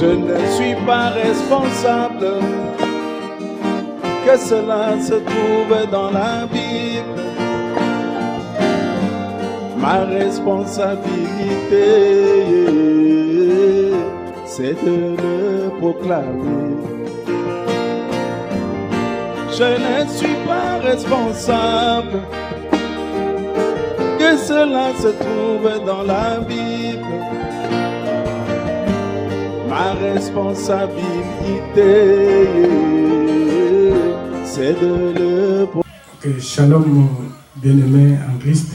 Je ne suis pas responsable que cela se trouve dans la Bible. Ma responsabilité, c'est de le proclamer. Je ne suis pas responsable que cela se trouve dans la Bible. Ma responsabilité, c'est de le proclamer. Shalom, bien-aimés en Christ.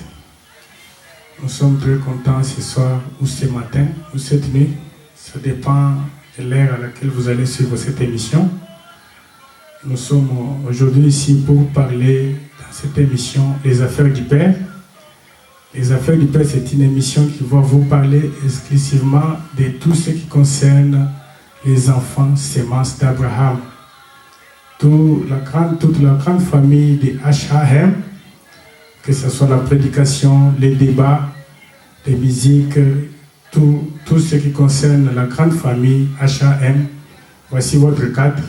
Nous sommes très contents ce soir ou ce matin ou cette nuit. Ça dépend de l'heure à laquelle vous allez suivre cette émission. Nous sommes aujourd'hui ici pour parler dans cette émission des affaires du Père. Les affaires du Père, c'est une émission qui va vous parler exclusivement de tout ce qui concerne les enfants sémences d'Abraham. Toute la grande famille des H.A.M., que ce soit la prédication, les débats, les musiques, tout ce qui concerne la grande famille H.A.M. Voici votre cadre.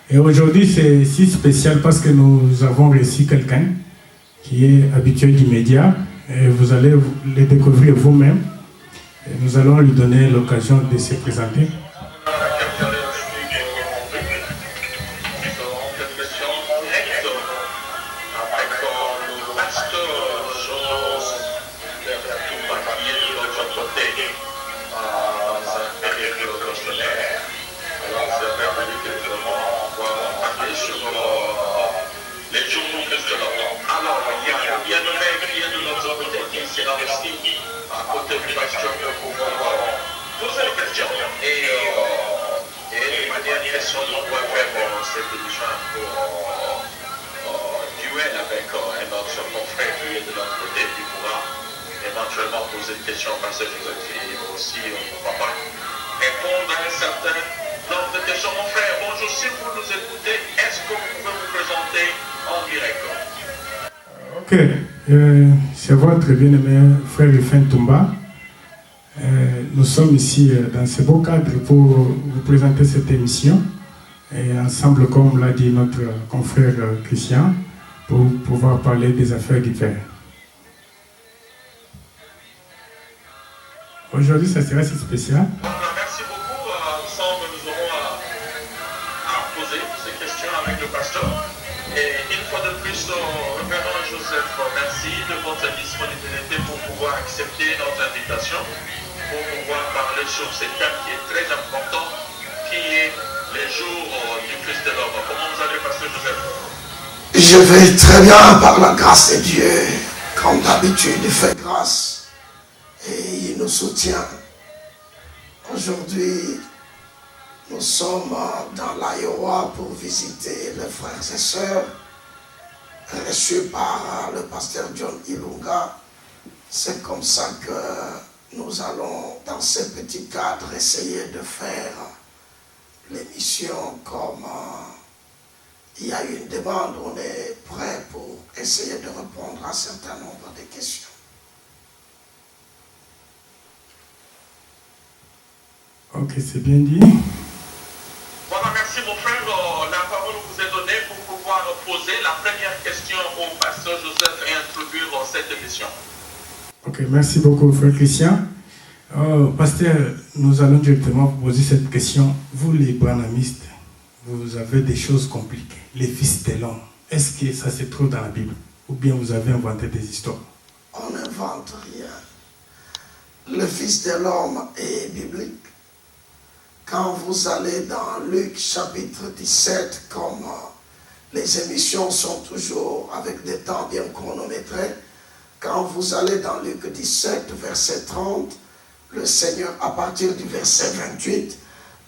Et aujourd'hui, c'est si spécial parce que nous avons reçu quelqu'un qui est habitué du média. Et vous allez le découvrir vous-même. Et nous allons lui donner l'occasion de se présenter. Et ma dernière question, on pourrait faire cette émission pour duel avec un autre confrère qui est de l'autre côté du pouvoir, éventuellement poser une question parce que Joseph aussi, pourquoi pas, répondre à un certain nombre de questions. Mon frère, bonjour, si vous nous écoutez, est-ce que vous pouvez vous présenter en direct? Ok, c'est votre bien-aimé frère Rufin Toumba. Nous sommes ici dans ce beau cadre pour vous présenter cette émission et ensemble, comme l'a dit notre confrère Christian, pour pouvoir parler des affaires du Père. Aujourd'hui, ça sera si spécial. Merci beaucoup. Ensemble, nous aurons à poser ces questions avec le pasteur. Et une fois de plus, révérend Joseph, merci de votre disponibilité pour pouvoir accepter notre invitation, pour pouvoir parler sur ce thème qui est très important, qui est les jours du Christ de l'homme. Comment vous allez, pasteur Joseph? Je vais très bien par la grâce de Dieu. Comme d'habitude, il fait grâce et il nous soutient. Aujourd'hui, nous sommes dans l'Iowa pour visiter les frères et sœurs reçus par le pasteur John Ilunga. C'est comme ça que nous allons, dans ce petit cadre, essayer de faire l'émission comme il y a une demande. On est prêt pour essayer de répondre à un certain nombre de questions. Ok, c'est bien dit. Voilà, merci mon frère. La parole vous est donnée pour pouvoir poser la première question au pasteur Joseph et introduire cette émission. Ok, merci beaucoup, frère Christian. Pasteur, nous allons directement vous poser cette question. Vous, les branhamistes, vous avez des choses compliquées. Les fils de l'homme, est-ce que ça se trouve dans la Bible? Ou bien vous avez inventé des histoires? On n'invente rien. Le fils de l'homme est biblique. Quand vous allez dans Luc chapitre 17, comme les émissions sont toujours avec des temps bien chronométrés, quand vous allez dans Luc 17, verset 30, le Seigneur, à partir du verset 28,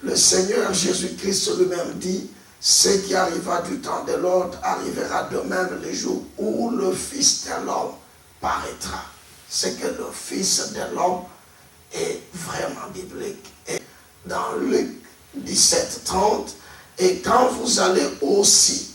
le Seigneur Jésus-Christ lui-même dit, ce qui arriva du temps de l'ordre arrivera de même le jour où le Fils de l'homme paraîtra. C'est que le Fils de l'homme est vraiment biblique. Et dans Luc 17, 30, et quand vous allez aussi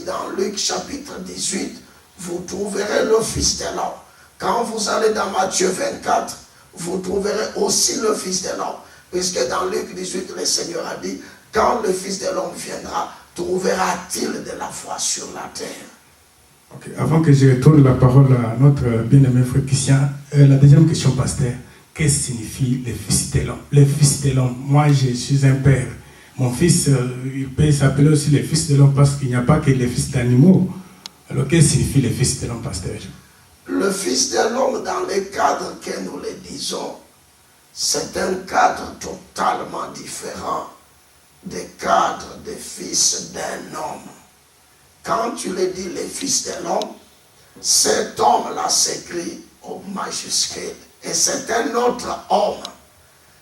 dans Luc chapitre 18, vous trouverez le Fils de l'homme. Quand vous allez dans Matthieu 24, vous trouverez aussi le Fils de l'homme. Puisque dans Luc 18, le Seigneur a dit, quand le Fils de l'homme viendra, trouvera-t-il de la foi sur la terre? Okay. Avant que je retourne la parole à notre bien-aimé frère Christian, la deuxième question, pasteur. Qu'est-ce que signifie le Fils de l'homme? Le Fils de l'homme, moi je suis un père. Mon fils, il peut s'appeler aussi le Fils de l'homme parce qu'il n'y a pas que les fils d'animaux. Alors qu'est-ce que signifie le Fils de l'homme, pasteur? Le Fils de l'homme, dans le cadre que nous le disons, c'est un cadre totalement différent des cadres des fils d'un homme. Quand tu le dis le Fils de l'homme, cet homme-là s'écrit au majuscule. Et c'est un autre homme.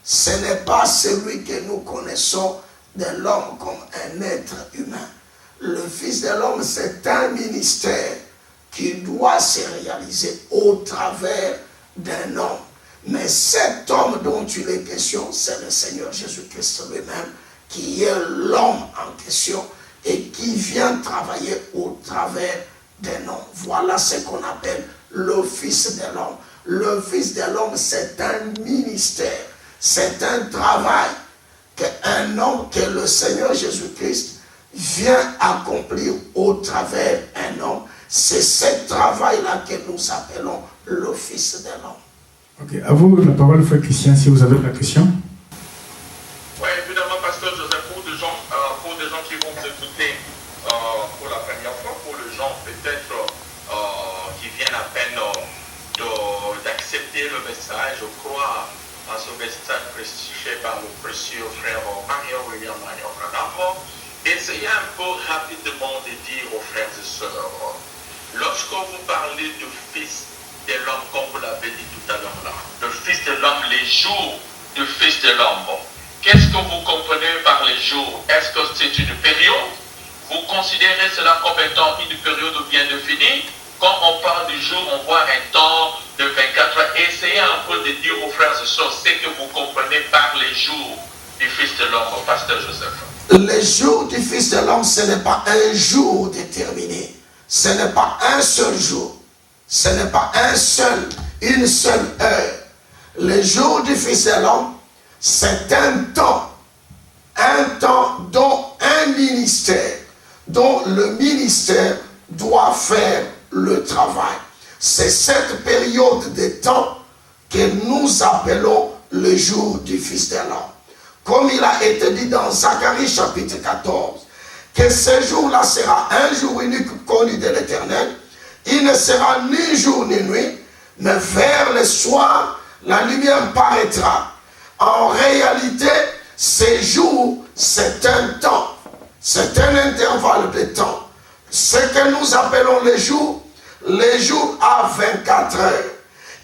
Ce n'est pas celui que nous connaissons de l'homme comme un être humain. Le Fils de l'homme, c'est un ministère qui doit se réaliser au travers d'un homme. Mais cet homme dont tu es question, c'est le Seigneur Jésus-Christ lui-même, qui est l'homme en question et qui vient travailler au travers d'un homme. Voilà ce qu'on appelle le Fils de l'homme. Le Fils de l'homme, c'est un ministère, c'est un travail qu'un homme, que le Seigneur Jésus-Christ vient accomplir au travers d'un homme. C'est ce travail-là que nous appelons le Fils de l'homme. Ok, à vous la parole, frère Christian, si vous avez la question. Oui, évidemment, pasteur Joseph, pour des gens qui vont vous écouter pour la première fois, pour les gens peut-être qui viennent à peine d'accepter le message, de croire à ce message prêché par le précieux frère William Marion Branham, essayez un peu rapidement de dire aux frères et sœurs, lorsque vous parlez du Fils de l'homme, comme vous l'avez dit tout à l'heure là, le Fils de l'homme, les jours du Fils de l'homme, qu'est-ce que vous comprenez par les jours? Est-ce que c'est une période? Vous considérez cela comme étant une période bien définie? Quand on parle du jour, on voit un temps de 24 heures. Essayez un peu de dire aux frères et sœurs ce que vous comprenez par les jours du Fils de l'homme, pasteur Joseph. Le jour du Fils de l'homme, ce n'est pas un jour déterminé. Ce n'est pas un seul jour. Ce n'est pas une seule heure. Le jour du Fils de l'homme, c'est un temps dont un ministère, dont le ministère doit faire le travail. C'est cette période de temps que nous appelons le jour du Fils de l'homme. Comme il a été dit dans Zacharie chapitre 14, que ce jour-là sera un jour unique connu de l'Éternel. Il ne sera ni jour ni nuit, mais vers le soir, la lumière paraîtra. En réalité, ces jours, c'est un temps, c'est un intervalle de temps. Ce que nous appelons les jours à 24 heures.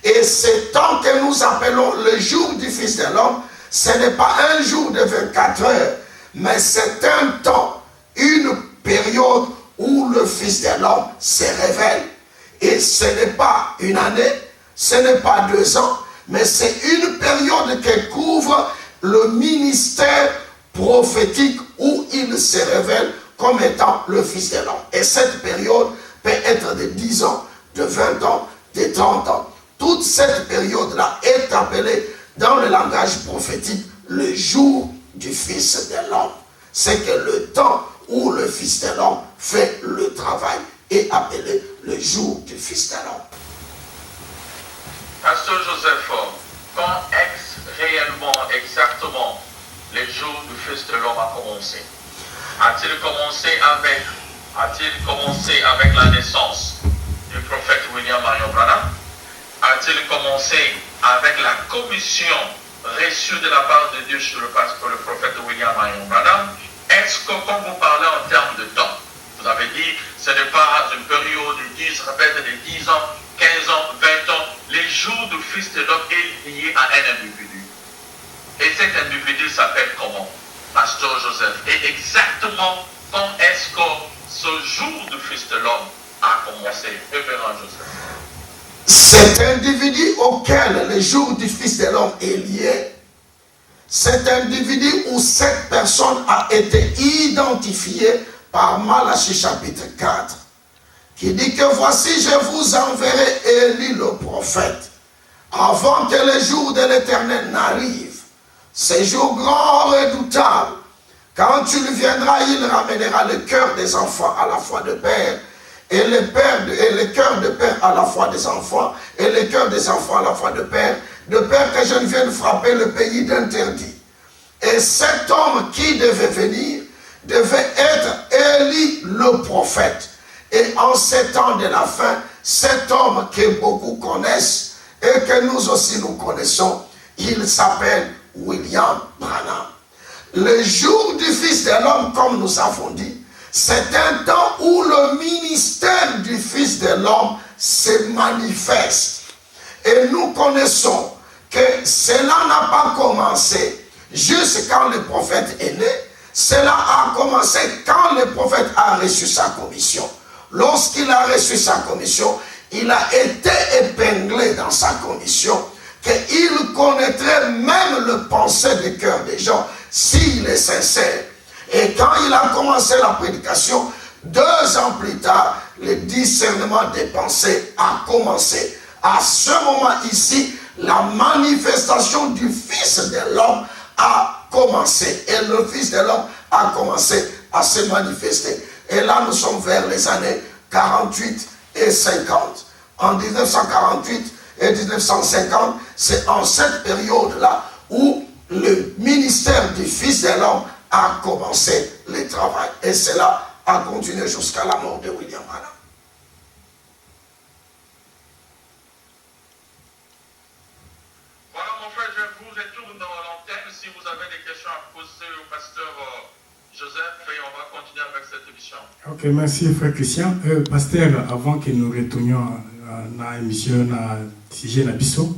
Et ce temps que nous appelons le jour du Fils de l'homme, ce n'est pas un jour de 24 heures, mais c'est un temps, une période où le Fils de l'homme se révèle. Et ce n'est pas une année, ce n'est pas 2 ans, mais c'est une période qui couvre le ministère prophétique où il se révèle comme étant le Fils de l'homme. Et cette période peut être de 10 ans, de 20 ans, de 30 ans. Toute cette période-là est appelée dans le langage prophétique le jour du Fils de l'homme. C'est que le temps où le Fils de l'homme fait le travail est appelé le jour du Fils de l'homme. Pasteur Joseph, quand est-ce réellement, exactement, le jour du Fils de l'homme a commencé? A-t-il commencé avec la naissance du prophète William Marion Branham? A-t-il commencé avec la commission reçue de la part de Dieu sur le prophète William Marion Branham? Est-ce que quand vous parlez en termes de temps, vous avez dit ce n'est pas une période de 10, peut-être de 10 ans, 15 ans, 20 ans. Les jours du Fils de l'homme est lié à un individu. Et cet individu s'appelle comment? Pasteur Joseph. Et exactement quand est-ce que ce jour du Fils de l'homme a commencé? Révérend Joseph. Cet individu auquel le jour du Fils de l'homme est lié, cet individu où cette personne a été identifiée par Malachie chapitre 4, qui dit que voici je vous enverrai Élie le prophète, avant que le jour de l'Éternel n'arrive. Ces jours grands, redoutables, quand tu le viendras, il ramènera le cœur des enfants à la foi de père, et le cœur de père à la foi des enfants, et le cœur des enfants à la foi de père que je ne vienne frapper le pays d'interdit. Et cet homme qui devait venir, devait être Élie le prophète. Et en ces temps de la fin, cet homme que beaucoup connaissent, et que nous aussi nous connaissons, il s'appelle William Branham. Le jour du Fils de l'homme, comme nous avons dit, c'est un temps où le ministère du Fils de l'homme se manifeste. Et nous connaissons que cela n'a pas commencé juste quand le prophète est né. Cela a commencé quand le prophète a reçu sa commission. Lorsqu'il a reçu sa commission, il a été épinglé dans sa commission, qu'il connaîtrait même le pensée du cœur des gens s'il est sincère. Et quand il a commencé la prédication, 2 ans plus tard, le discernement des pensées a commencé. À ce moment ici, la manifestation du Fils de l'homme a commencé. Et le Fils de l'homme a commencé à se manifester. Et là, nous sommes vers les années 48 et 50. En 1948 et 1950, c'est en cette période-là où le ministère du Fils de l'homme a commencé le travail. Et cela a continué jusqu'à la mort de William Branham. Voilà, mon frère, je vous retourne dans l'antenne si vous avez des questions à poser au pasteur Joseph, et on va continuer avec cette émission. Ok, merci frère Christian. Pasteur, avant que nous retournions à l'émission na sujet na biso,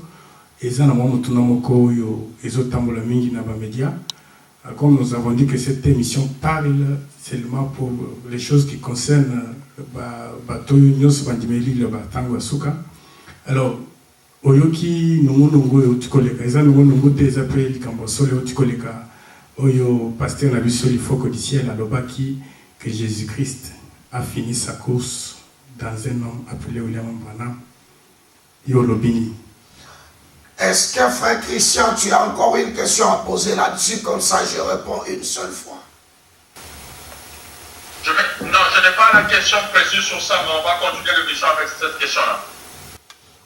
eza na mwa mutuna moko oyo ezotambola mingi na bamédia. Comme nous avons dit que cette émission parle seulement pour les choses qui concernent bato nyonso bandimeli le batango ya suka. Alors oyoki nungunungu oyo tikoleka eza nungunungu te eza pe likambo solo oyo tikoleka oyo pasteur na biso lifoko du ciel alobaki que Jésus-Christ a fini sa course dans un homme appelé William Branham. Yolobini. Est-ce que frère Christian, tu as encore une question à poser là-dessus, comme ça je réponds une seule fois? Non, je n'ai pas la question précise sur ça, mais on va continuer l'émission avec cette question-là.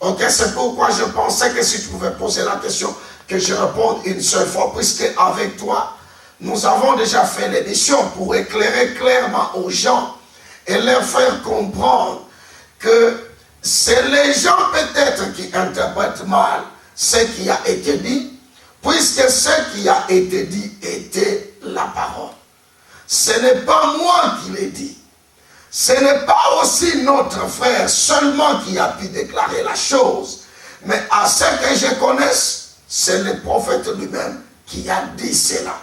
Ok, c'est pourquoi je pensais que si tu pouvais poser la question, que je réponde une seule fois, puisque avec toi, nous avons déjà fait l'émission pour éclairer clairement aux gens et leur faire comprendre que c'est les gens peut-être qui interprètent mal ce qui a été dit, puisque ce qui a été dit était la parole. Ce n'est pas moi qui l'ai dit. Ce n'est pas aussi notre frère seulement qui a pu déclarer la chose. Mais à ce que je connaisse, c'est le prophète lui-même qui a dit cela.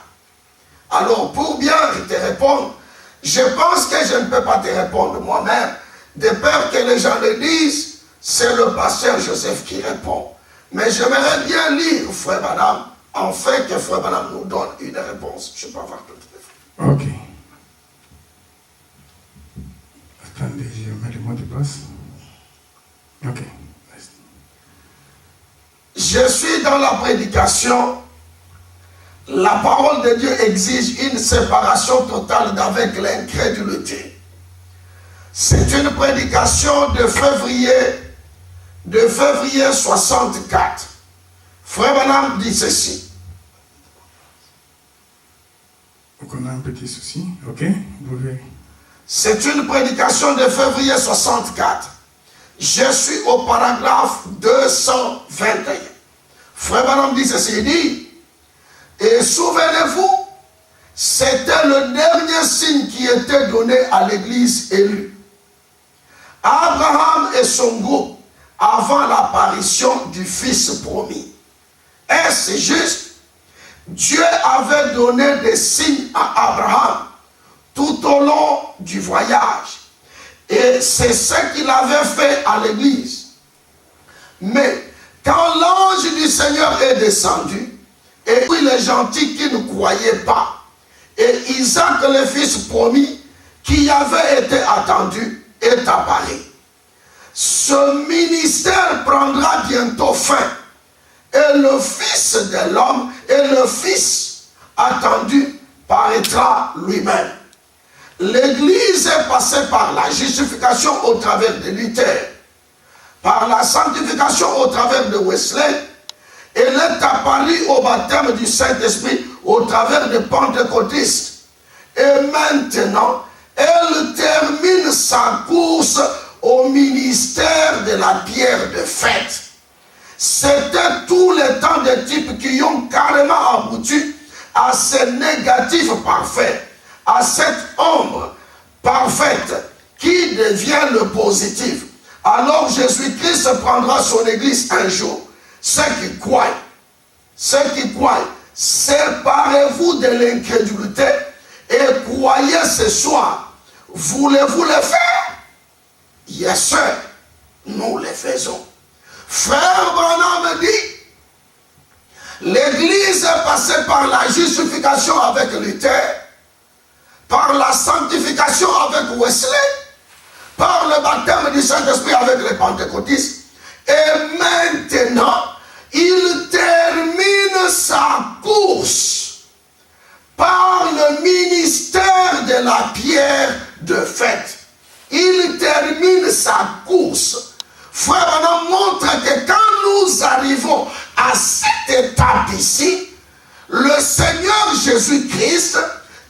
Alors pour bien te répondre, je pense que je ne peux pas te répondre moi-même. De peur que les gens le disent, c'est le pasteur Joseph qui répond. Mais j'aimerais bien lire Frère Branham, afin que Frère Branham nous donne une réponse. Je peux avoir ton téléphone. Ok. Attendez, je mets le mot de passe. Ok. Je suis dans la prédication. La parole de Dieu exige une séparation totale d'avec l'incrédulité. C'est une prédication de février 64. Frère Branham dit ceci. On a un petit souci. Ok. Vous pouvez... C'est une prédication de février 64. Je suis au paragraphe 221. Frère Branham dit ceci. Il dit, et souvenez-vous, c'était le dernier signe qui était donné à l'église élue. Abraham et son groupe, avant l'apparition du Fils promis. Est-ce juste? Dieu avait donné des signes à Abraham tout au long du voyage. Et c'est ce qu'il avait fait à l'église. Mais quand l'ange du Seigneur est descendu, et puis les gentils qui ne croyaient pas, et Isaac, le fils promis, qui avait été attendu, est apparu. Ce ministère prendra bientôt fin. et le Fils de l'homme et le Fils attendu paraîtra lui-même. L'Église est passée par la justification au travers de Luther, par la sanctification au travers de Wesley. Elle est apparue au baptême du Saint-Esprit au travers des pentecôtistes. Et maintenant, elle termine sa course au ministère de la pierre de fête. C'était tous les temps des types qui ont carrément abouti à ce négatif parfait, à cette ombre parfaite qui devient le positif. Alors Jésus-Christ prendra son église un jour. Ceux qui croient, séparez-vous de l'incrédulité et croyez ce soir. Voulez-vous le faire? Yes, sir. Nous le faisons. Frère Branham dit, l'Église est passée par la justification avec Luther, par la sanctification avec Wesley, par le baptême du Saint-Esprit avec les pentecôtistes, et maintenant, il termine sa course par le ministère de la pierre de fête. Il termine sa course. Frère, on montre que quand nous arrivons à cette étape ici, le Seigneur Jésus-Christ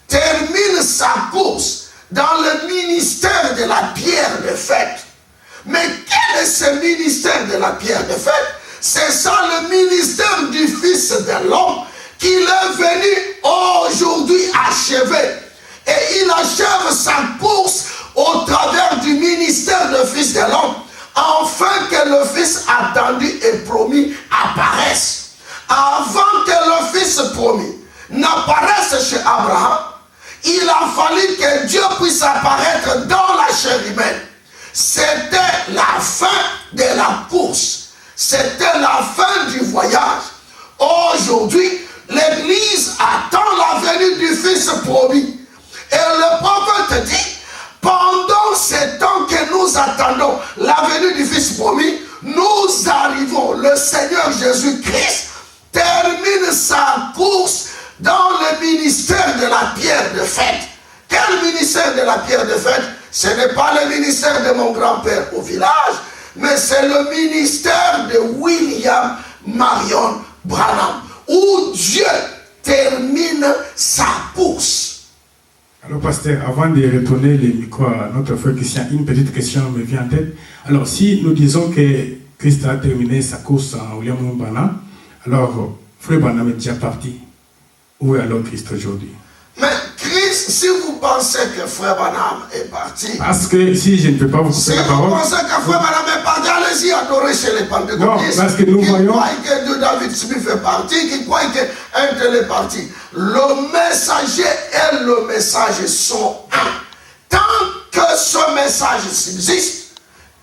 termine sa course dans le ministère de la pierre de fête. Mais quel est ce ministère de la pierre de fête? C'est ça le ministère du Fils de l'homme qu'il est venu aujourd'hui achever. Et il achève sa course au travers du ministère du Fils de l'homme, afin que le Fils attendu et promis apparaisse. Avant que le Fils promis n'apparaisse chez Abraham, il a fallu que Dieu puisse apparaître dans la chair humaine. C'était la fin de la course. C'était la fin du voyage. Aujourd'hui, l'Église attend la venue du Fils promis. Et le prophète dit, pendant ce temps que nous attendons la venue du Fils promis, nous arrivons. Le Seigneur Jésus-Christ termine sa course dans le ministère de la pierre de fête. Quel ministère de la pierre de fête? Ce n'est pas le ministère de mon grand-père au village, mais c'est le ministère de William Marion Branham, où Dieu termine sa course. Alors, pasteur, avant de retourner les micros à notre frère Christian, une petite question me vient en tête. Alors, si nous disons que Christ a terminé sa course en William Branham, alors, frère Branham est déjà parti. Où est alors Christ aujourd'hui? Mais Christ, si vous pensez que frère Branham est parti... Parce que si je ne peux pas vous couper la parole... Si vous pensez que frère Branham est parti, allez-y adorer chez les pentecôtistes. Non, parce que nous voyons... Qui croient que David Smith fait partie, qui croient qu'un tel est parti. Le messager et le message sont un. Tant que ce message subsiste,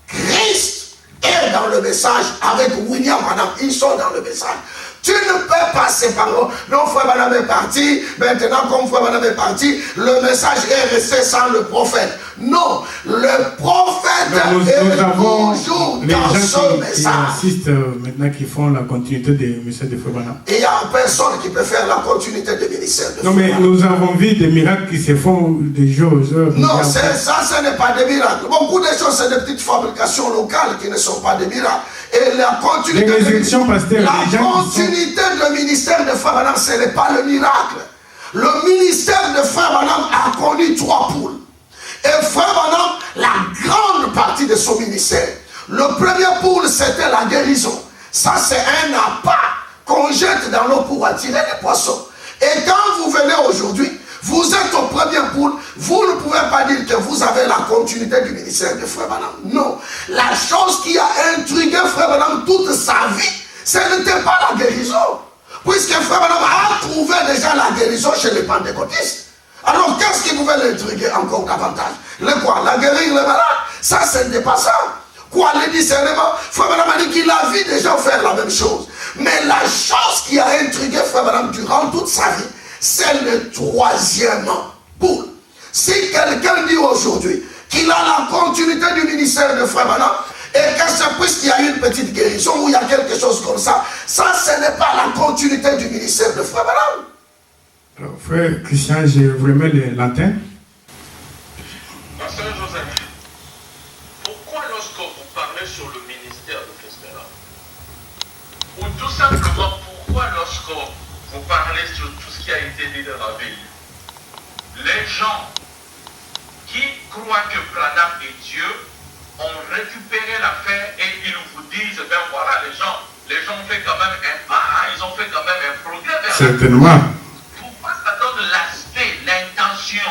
Christ est dans le message avec William Branham. Ils sont dans le message. Tu ne peux pas séparer. Non, frère Branham est parti. Maintenant, comme frère Branham est parti, le message est resté sans le prophète. Non, le prophète est toujours dans ce message. Qui assistent maintenant, qui font la continuité du message de frère Branham. Et il n'y a personne qui peut faire la continuité du ministère de frère Branham. Non, mais nous avons vu des miracles qui se font des jours aux heures. Non, ça, ce n'est pas des miracles. Beaucoup de choses, c'est des petites fabrications locales qui ne sont pas des miracles. Et la continuité du ministère de frère Branham, ce n'est pas le miracle. Le ministère de frère Branham a connu 3 poules. Et frère Branham, la grande partie de son ministère, le premier poule, c'était la guérison. Ça, c'est un appât qu'on jette dans l'eau pour attirer les poissons. Et quand vous venez aujourd'hui, vous êtes au premier poule, vous ne pouvez pas dire que vous avez la continuité du ministère de frère Branham. Non. La chose qui a intrigué frère Branham toute sa vie, ce n'était pas la guérison. Puisque frère Branham a trouvé déjà la guérison chez les pentecôtistes. Alors qu'est-ce qui pouvait l'intriguer encore davantage? Le quoi? La guérir les malades? Ça, ce n'était pas ça. Quoi, le discernement? Frère Branham a dit qu'il a vu des gens faire la même chose. Mais la chose qui a intrigué frère Branham durant toute sa vie, c'est le 3e poule. Si quelqu'un dit aujourd'hui qu'il a la continuité du ministère de frère Branham, et et que c'est puisqu'il y a une petite guérison ou il y a quelque chose comme ça, ça ce n'est pas la continuité du ministère de Frère Branham. Alors, frère Christian, je vous remets l'antenne. Pasteur Joseph, pourquoi lorsque vous parlez sur le ministère de Festera, ou tout simplement pourquoi lorsque vous parlez sur tout ce qui a été dit dans la ville, les gens qui croient que Branham est Dieu ont récupéré l'affaire et ils vous disent, ben voilà, les gens ont fait quand même un pas, ils ont fait quand même un progrès vers la Certainement. Pourquoi ça donne l'aspect, l'intention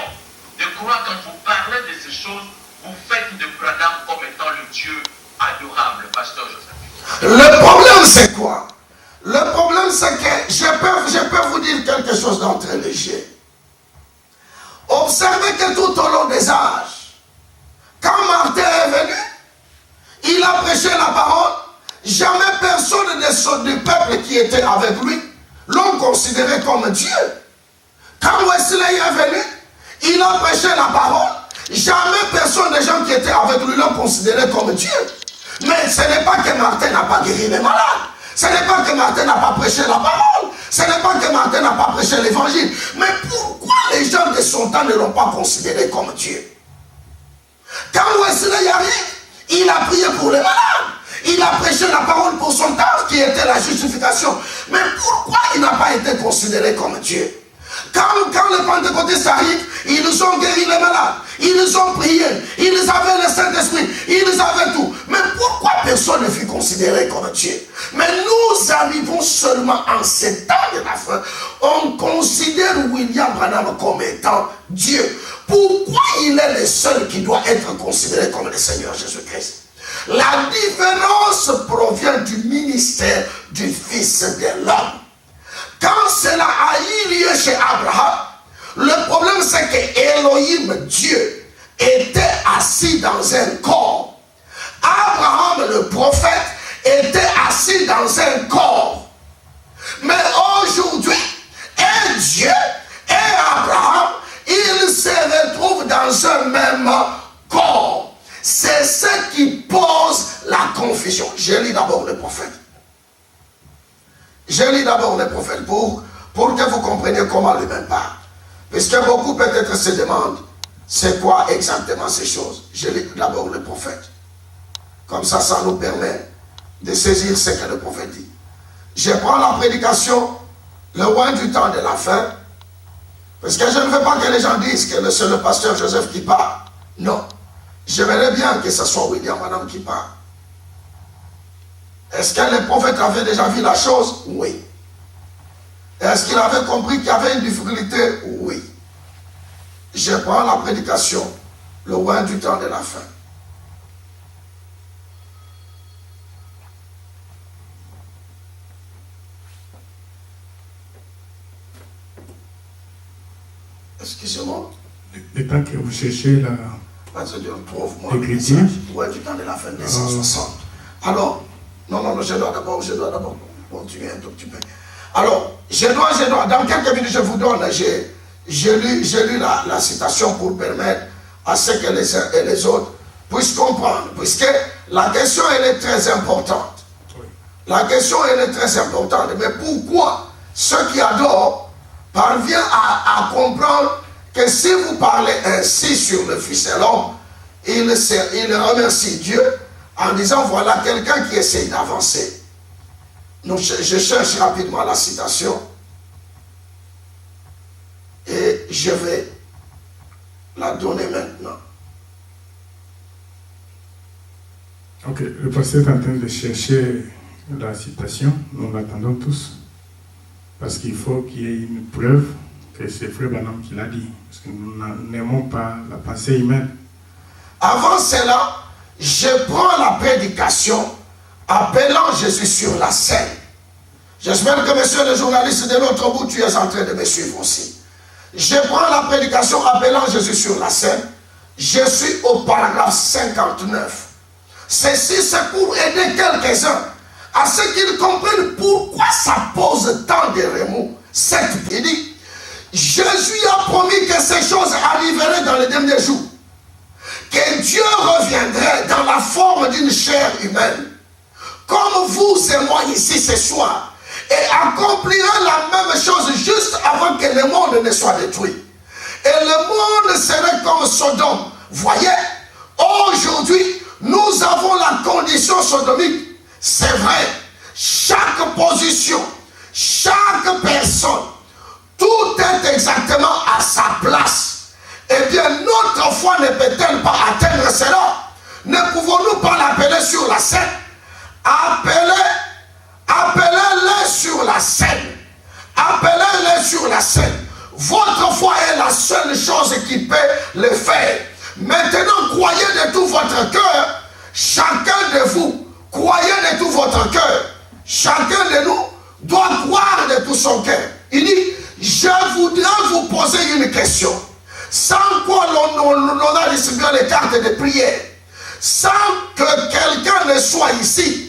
de croire quand vous parlez de ces choses, vous faites de Branham comme étant le Dieu adorable, Pasteur Joseph? Le problème c'est quoi? Le problème c'est que je peux vous dire quelque chose d'entrée léger. Observez que tout au long des âges, quand Martin est venu, il a prêché la parole, jamais personne du peuple qui était avec lui l'ont considéré comme Dieu. Quand Wesley est venu, il a prêché la parole, jamais personne des gens qui étaient avec lui l'ont considéré comme Dieu. Mais ce n'est pas que Martin n'a pas guéri les malades, ce n'est pas que Martin n'a pas prêché la parole, ce n'est pas que Martin n'a pas prêché l'évangile. Mais pourquoi les gens de son temps ne l'ont pas considéré comme Dieu? Quand Wesley arrive, il a prié pour les malades, il a prêché la parole pour son temps qui était la justification. Mais pourquoi il n'a pas été considéré comme Dieu? Quand les pentecôtistes arrivent, ils ont guéri les malades, ils ont prié, ils avaient le Saint-Esprit, ils avaient tout. Mais pourquoi personne ne fut considéré comme Dieu? Mais nous arrivons seulement en ces temps de la fin. On considère William Branham comme étant Dieu. Pourquoi il est le seul qui doit être considéré comme le Seigneur Jésus-Christ? La différence provient du ministère du Fils de l'homme. Quand cela a eu lieu chez Abraham, le problème c'est que Elohim, Dieu, était assis dans un corps. Abraham, le prophète, était assis dans un corps. Mais aujourd'hui, et Dieu et Abraham, ils se retrouvent dans un même corps. C'est ce qui pose la confusion. Je lis d'abord le prophète. Je lis d'abord les prophètes pour que vous compreniez comment lui-même parle. Puisque beaucoup peut-être se demandent c'est quoi exactement ces choses. Je lis d'abord les prophètes. Comme ça nous permet de saisir ce que le prophète dit. Je prends la prédication, le roi du temps de la fin, parce que je ne veux pas que les gens disent que c'est le pasteur Joseph qui parle. Non. J'aimerais bien que ce soit William Branham qui parle. Est-ce que les prophètes avaient déjà vu la chose? Oui. Est-ce qu'il avait compris qu'il y avait une difficulté? Oui. Je prends la prédication, le roi du temps de la fin. Excusez-moi. Le temps que vous cherchez la... Parce que Dieu trouve-moi le message, roi du temps de la fin de 160. Alors, non, je dois d'abord continuer un tout petit peu. Alors, je dois, dans quelques minutes, je vous donne, j'ai lu la citation pour permettre à ce que les uns et les autres puissent comprendre, puisque la question, elle est très importante. La question, elle est très importante. Mais pourquoi ceux qui adorent parviennent à comprendre que si vous parlez ainsi sur le Fils de l'homme, il remercie Dieu en disant voilà quelqu'un qui essaye d'avancer. Donc je cherche rapidement la citation et je vais la donner maintenant. Ok, le pasteur est en train de chercher la citation, nous l'attendons tous, parce qu'il faut qu'il y ait une preuve que c'est Frère Branham qui l'a dit, parce que nous n'aimons pas la pensée humaine. Avant cela, je prends la prédication appelant Jésus sur la scène. J'espère que messieurs les journalistes de l'autre bout, tu es en train de me suivre aussi. Je prends la prédication appelant Jésus sur la scène. Je suis au paragraphe 59. Ceci, c'est pour aider quelques-uns à ce qu'ils comprennent pourquoi ça pose tant de remous. Il dit, Jésus a promis que ces choses arriveraient dans les derniers jours. Que Dieu reviendrait dans la forme d'une chair Amen. Comme vous et moi ici ce soir, et accomplira la même chose juste avant que le monde ne soit détruit. Et le monde serait comme Sodome. Voyez, aujourd'hui, nous avons la condition sodomique. C'est vrai, chaque position, chaque personne, tout est exactement à sa place. Eh bien, notre foi ne peut-elle pas atteindre cela? Ne pouvons-nous pas l'appeler sur la scène? Appelez-les sur la scène. Appelez-les sur la scène. Votre foi est la seule chose qui peut le faire. Maintenant, croyez de tout votre cœur. Chacun de vous, croyez de tout votre cœur. Chacun de nous doit croire de tout son cœur. Il dit, je voudrais vous poser une question. Sans quoi l'on a distribué les cartes de prière. Sans que quelqu'un ne soit ici.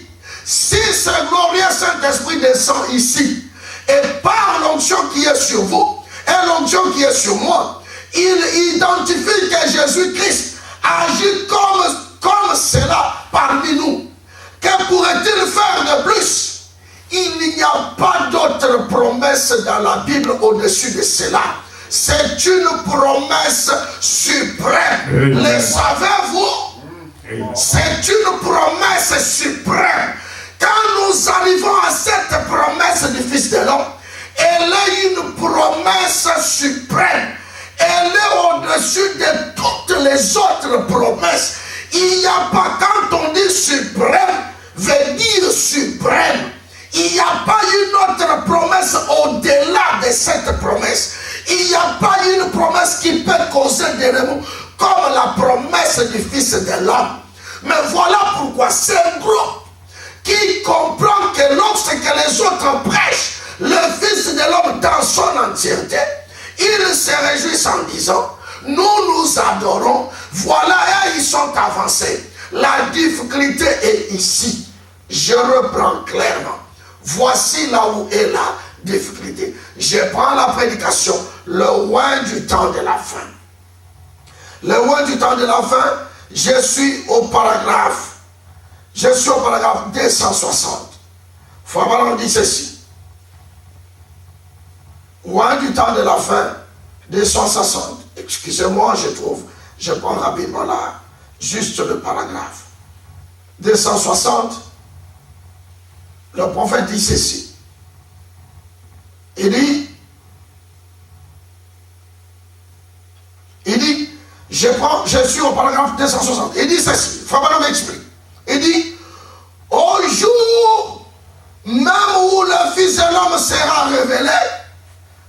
Si ce glorieux Saint-Esprit descend ici, et par l'onction qui est sur vous, et l'onction qui est sur moi, il identifie que Jésus-Christ agit comme cela parmi nous. Que pourrait-il faire de plus? Il n'y a pas d'autre promesse dans la Bible au-dessus de cela. C'est une promesse suprême. Le savez-vous? C'est une promesse suprême. Quand nous arrivons à cette promesse du Fils de l'homme, elle est une promesse suprême. Elle est au-dessus de toutes les autres promesses. Il n'y a pas, quand on dit suprême, veut dire suprême. Il n'y a pas une autre promesse au-delà de cette promesse. Il n'y a pas une promesse qui peut causer des remous comme la promesse du Fils de l'homme. Mais voilà pourquoi c'est un groupe qui comprend que lorsque les autres prêchent le Fils de l'homme dans son entièreté, ils se réjouissent en disant, nous adorons, voilà, et ils sont avancés. La difficulté est ici. Je reprends clairement. Voici là où est la difficulté. Je prends la prédication, le loin du temps de la fin. Le loin du temps de la fin, je suis au paragraphe 260. Frère Branham dit ceci. Loin du temps de la fin, 260. Excusez-moi, je prends rapidement là, juste le paragraphe. 260, le prophète dit ceci. Il dit, je suis au paragraphe 260. Il dit ceci, Frère Branham m'explique. Il dit, au jour même où le Fils de l'homme sera révélé,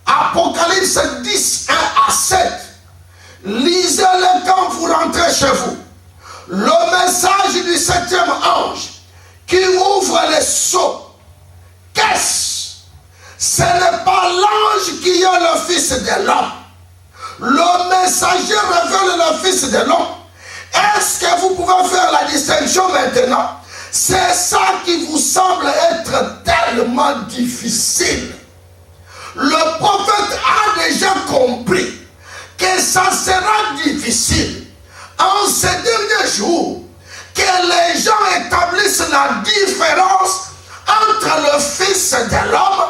Apocalypse 10, 1 à 7, lisez-le quand vous rentrez chez vous. Le message du 7e ange qui ouvre les sceaux. Qu'est-ce? Ce n'est pas l'ange qui est le Fils de l'homme. Le messager révèle le Fils de l'homme. Est-ce que vous pouvez faire la distinction maintenant? C'est ça qui vous semble être tellement difficile. Le prophète a déjà compris que ça sera difficile en ces derniers jours que les gens établissent la différence entre le Fils de l'homme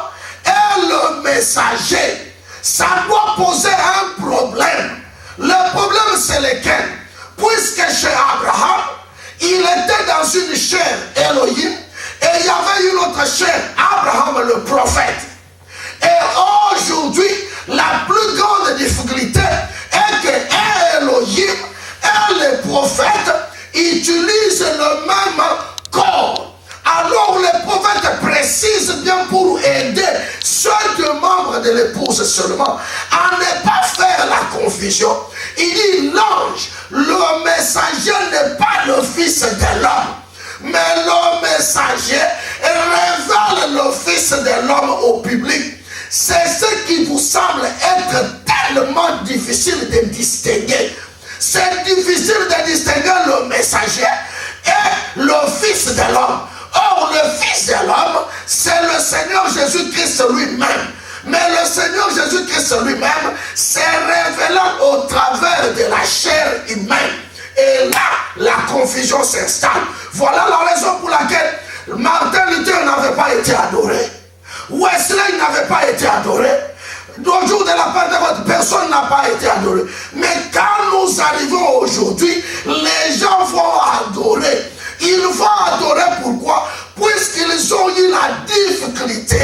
et le messager. Ça doit poser un problème. Le problème c'est lequel? Puisque chez Abraham, il était dans une chair Elohim et il y avait une autre chair, Abraham le prophète. Et aujourd'hui, la plus grande difficulté est que Elohim et les prophètes utilisent le même corps. Alors les prophètes précisent bien pour aider ceux deux membres de l'épouse seulement à ne pas faire la confusion. Il dit l'ange, le messager n'est pas le Fils de l'homme, mais le messager révèle le Fils de l'homme au public. C'est ce qui vous semble être tellement difficile de distinguer. C'est difficile de distinguer le messager et le Fils de l'homme. Or, le Fils de l'homme, c'est le Seigneur Jésus-Christ lui-même. Mais le Seigneur Jésus-Christ lui-même s'est révélé au travers de la chair humaine. Et là, la confusion s'installe. Voilà la raison pour laquelle Martin Luther n'avait pas été adoré. Wesley n'avait pas été adoré. Au jour de la Pentecôte, personne n'a pas été adoré. Mais quand nous arrivons aujourd'hui, les gens vont adorer. Ils vont adorer pourquoi? Puisqu'ils ont eu la difficulté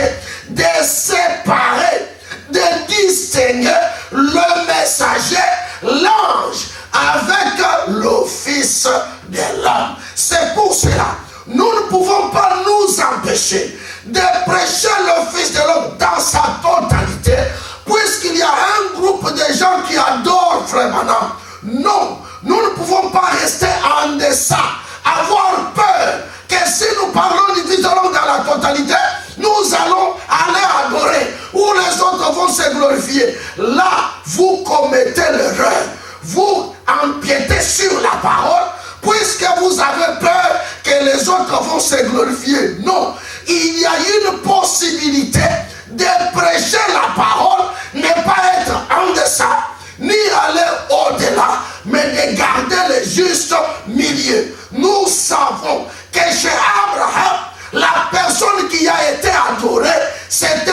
de séparer, de distinguer le messager, l'ange, avec le Fils de l'homme. C'est pour cela, nous ne pouvons pas nous empêcher de prêcher le Fils de l'homme dans sa totalité, puisqu'il y a un groupe de gens qui adorent Frère Branham. Non, nous ne pouvons pas rester en deçà, avoir peur que si nous parlons du Fils de l'homme dans la totalité, nous allons aller adorer, où les autres vont se glorifier. Là, vous commettez l'erreur. Vous empiétez sur la parole, puisque vous avez peur que les autres vont se glorifier. Non, il y a une possibilité de prêcher la parole, ne pas être en deçà, ni aller au-delà, mais de garder le juste milieu. Nous savons que chez Abraham, la personne qui a été adorée, c'était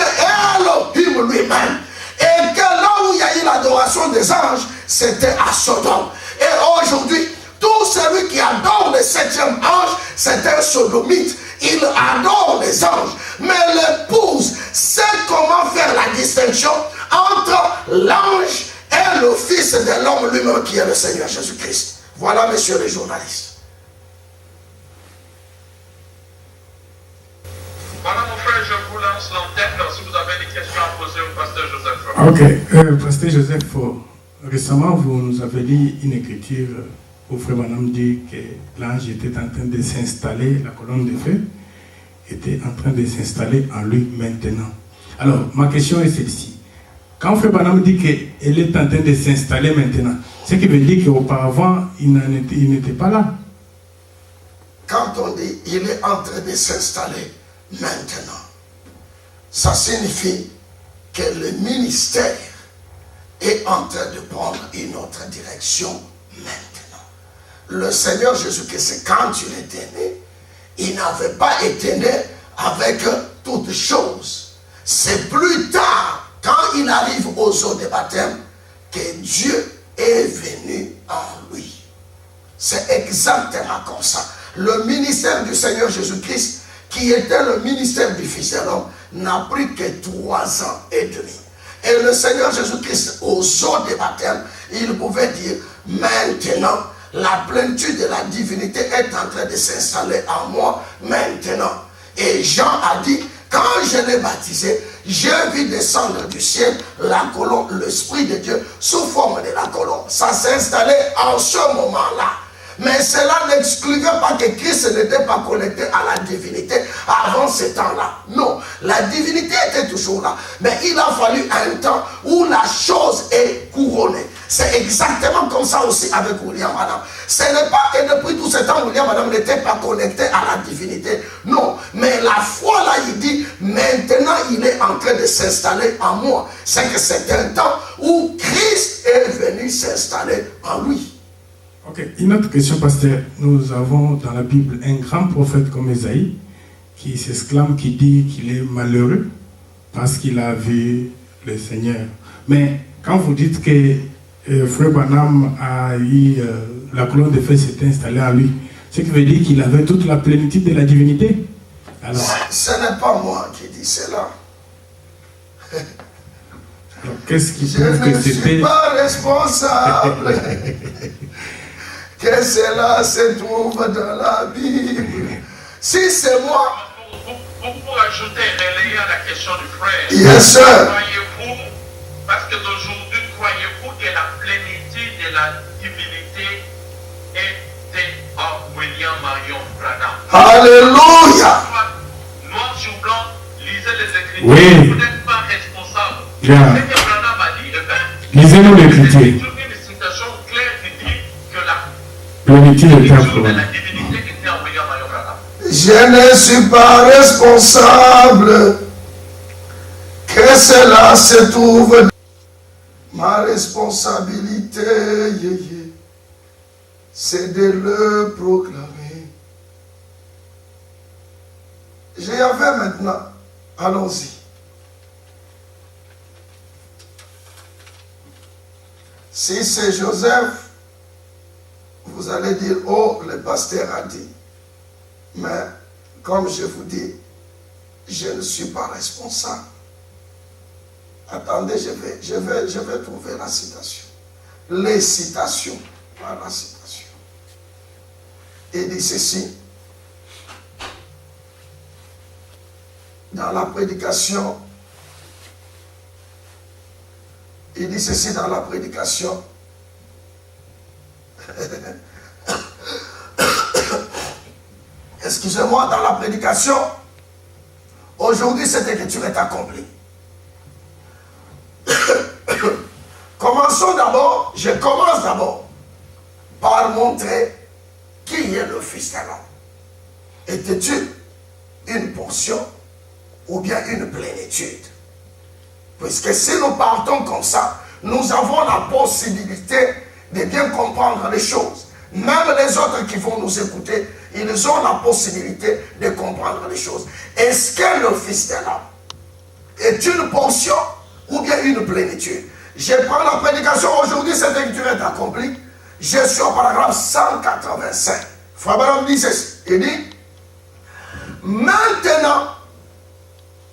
Elohim lui-même. Et que là où il y a eu l'adoration des anges, c'était à Sodome. Et aujourd'hui, tout celui qui adore le 7e ange, c'est un sodomite. Il adore les anges. Mais l'épouse sait comment faire la distinction entre l'ange et le Fils de l'homme lui-même qui est le Seigneur Jésus-Christ. Voilà, messieurs les journalistes. Voilà mon frère, je vous lance l'antenne si vous avez des questions à poser au pasteur Joseph. Ok, pasteur Joseph, récemment vous nous avez dit une écriture où Frère Branham dit que l'ange était en train de s'installer, la colonne de feu était en train de s'installer en lui maintenant. Alors, ma question est celle-ci. Quand Frère Branham dit qu'elle est en train de s'installer maintenant, ce qui veut dire qu'auparavant, il n'était pas là. Quand on dit il est en train de s'installer maintenant, ça signifie que le ministère est en train de prendre une autre direction maintenant. Le Seigneur Jésus-Christ, quand il était né, il n'avait pas été né avec toutes choses. C'est plus tard, quand il arrive aux eaux de baptême, que Dieu est venu en lui. C'est exactement comme ça. Le ministère du Seigneur Jésus-Christ, qui était le ministère du Fils de l'homme, n'a pris que 3 ans et demi. Et le Seigneur Jésus-Christ, aux eaux de baptême, il pouvait dire, maintenant, la plénitude de la divinité est en train de s'installer en moi maintenant. Et Jean a dit, quand je l'ai baptisé, j'ai vu descendre du ciel la colombe, l'Esprit de Dieu, sous forme de la colombe. Ça s'est installé en ce moment-là. Mais cela n'excluait pas que Christ n'était pas connecté à la divinité avant ce temps-là. Non, la divinité était toujours là. Mais il a fallu un temps où la chose est couronnée. C'est exactement comme ça aussi avec William Branham. Ce n'est pas que depuis tout ce temps, William Branham n'était pas connecté à la divinité. Non, mais la foi là, il dit, maintenant il est en train de s'installer en moi. C'est que c'est un temps où Christ est venu s'installer en lui. Ok, une autre question, pasteur. Nous avons dans la Bible un grand prophète comme Ésaïe qui s'exclame, qui dit qu'il est malheureux parce qu'il a vu le Seigneur. Mais quand vous dites que Frère Branham a eu la colonne de feu s'est installée en lui, ce qui veut dire qu'il avait toute la plénitude de la divinité. Alors, ce n'est pas moi qui dis cela. Alors qu'est-ce qui Je prouve que ne suis c'était... pas responsable que cela se trouve dans la Bible. Si c'est moi... Pour ajouter, relayer à la question du frère, Yes, sir. croyez-vous, parce que d'aujourd'hui, croyez-vous que la plénitude de la divinité était en William Marion Branham? Alléluia. Noir sur blanc, lisez les Écritures. Oui. Vous n'êtes pas responsable. Bien. Ce que Branham a dit, Lisez-nous l'Écriture. c'est une citation claire qui dit que la Plénitude était en plénitude de Branham. la divinité était en William Marion Branham. Je ne suis pas responsable que cela se trouve. Ma responsabilité, c'est de le proclamer. J'y avais maintenant. Allons-y. Si c'est Joseph, vous allez dire, oh, le pasteur a dit. Mais, comme je vous dis, je ne suis pas responsable. Attendez, je vais trouver la citation. Les citations, pas la citation. Il dit ceci. Dans la prédication, il dit ceci dans la prédication. Excusez-moi, dans la prédication, aujourd'hui cette écriture est accomplie. Commençons d'abord, je commence d'abord par montrer qui est le Fils de l'homme. Était-il une portion ou bien une plénitude? Puisque si nous partons comme ça, nous avons la possibilité de bien comprendre les choses. Même les autres qui vont nous écouter, ils ont la possibilité de comprendre les choses. Est-ce que le Fils de l'homme est une portion ou bien une plénitude? Je prends la prédication aujourd'hui, cette écriture est accomplie. Je suis au paragraphe 185. Frère Branham dit ceci. Il dit, maintenant,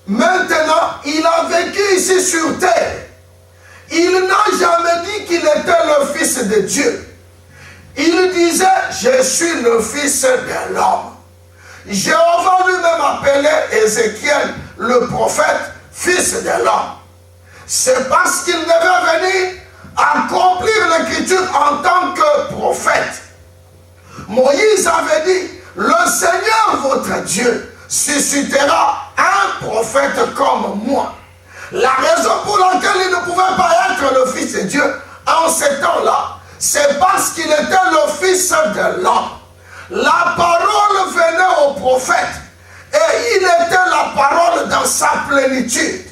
il a vécu ici sur terre. Il n'a jamais dit qu'il était le Fils de Dieu. Il disait, je suis le Fils de l'homme. Jéhovah lui-même appelait Ézéchiel, le prophète, Fils de l'homme. C'est parce qu'il devait venir accomplir l'écriture en tant que prophète. Moïse avait dit, le Seigneur votre Dieu suscitera un prophète comme moi. La raison pour laquelle il ne pouvait pas être le Fils de Dieu en ces temps-là, c'est parce qu'il était le Fils de l'homme. La parole venait au prophète et il était la parole dans sa plénitude.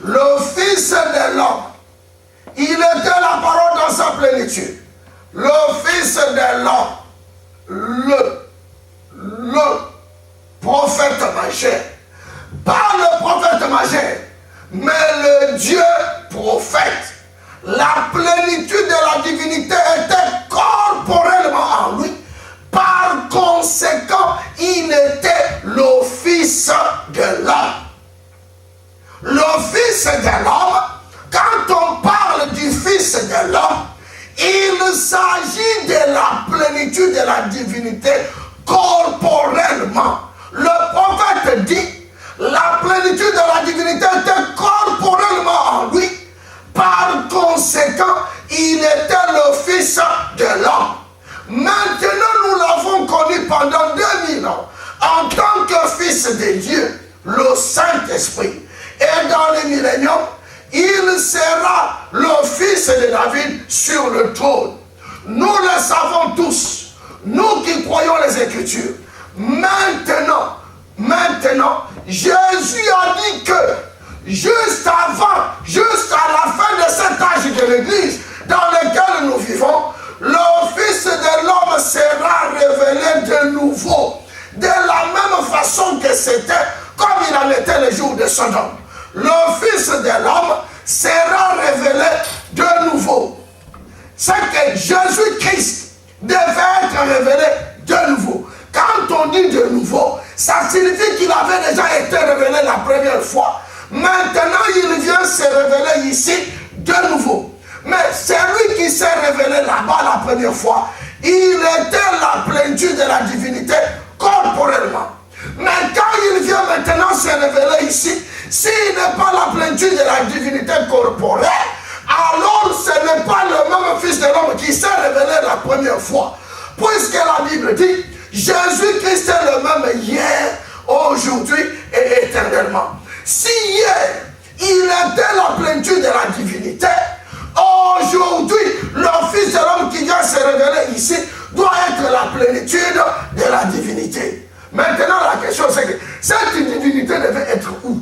Le Fils de l'homme, il était la parole dans sa plénitude. Le Fils de l'homme, le prophète majeur. Pas le prophète majeur, mais le Dieu prophète. La plénitude de la divinité était corporellement en lui. Par conséquent, il était le Fils de l'homme. Le Fils de l'homme, quand on parle du Fils de l'homme, il s'agit de la plénitude de la divinité corporellement. Le prophète dit, la plénitude de la divinité était corporellement en lui. Par conséquent, il était le Fils de l'homme. Maintenant, nous l'avons connu pendant 2000 ans en tant que Fils de Dieu, le Saint-Esprit. Et dans le millénium, il sera le Fils de David sur le trône. Nous le savons tous, nous qui croyons les Écritures. Maintenant, Jésus a dit que juste à la fin de cet âge de l'Église dans lequel nous vivons, le Fils de l'homme sera révélé de nouveau, de la même façon que c'était comme il en était le jour de Sodome. Le Fils de l'homme sera révélé de nouveau. C'est que Jésus-Christ devait être révélé de nouveau. Quand on dit de nouveau, ça signifie qu'il avait déjà été révélé la première fois. Maintenant, il vient se révéler ici de nouveau. Mais c'est lui qui s'est révélé là-bas la première fois. Il était la plénitude de la divinité corporellement. Mais quand il vient maintenant se révéler ici, s'il n'est pas la plénitude de la divinité corporelle, alors ce n'est pas le même Fils de l'homme qui s'est révélé la première fois. Puisque la Bible dit, Jésus-Christ est le même hier, aujourd'hui et éternellement. Si hier, il était la plénitude de la divinité, aujourd'hui, le Fils de l'homme qui vient se révéler ici doit être la plénitude de la divinité. Maintenant, la question c'est que cette divinité devait être où?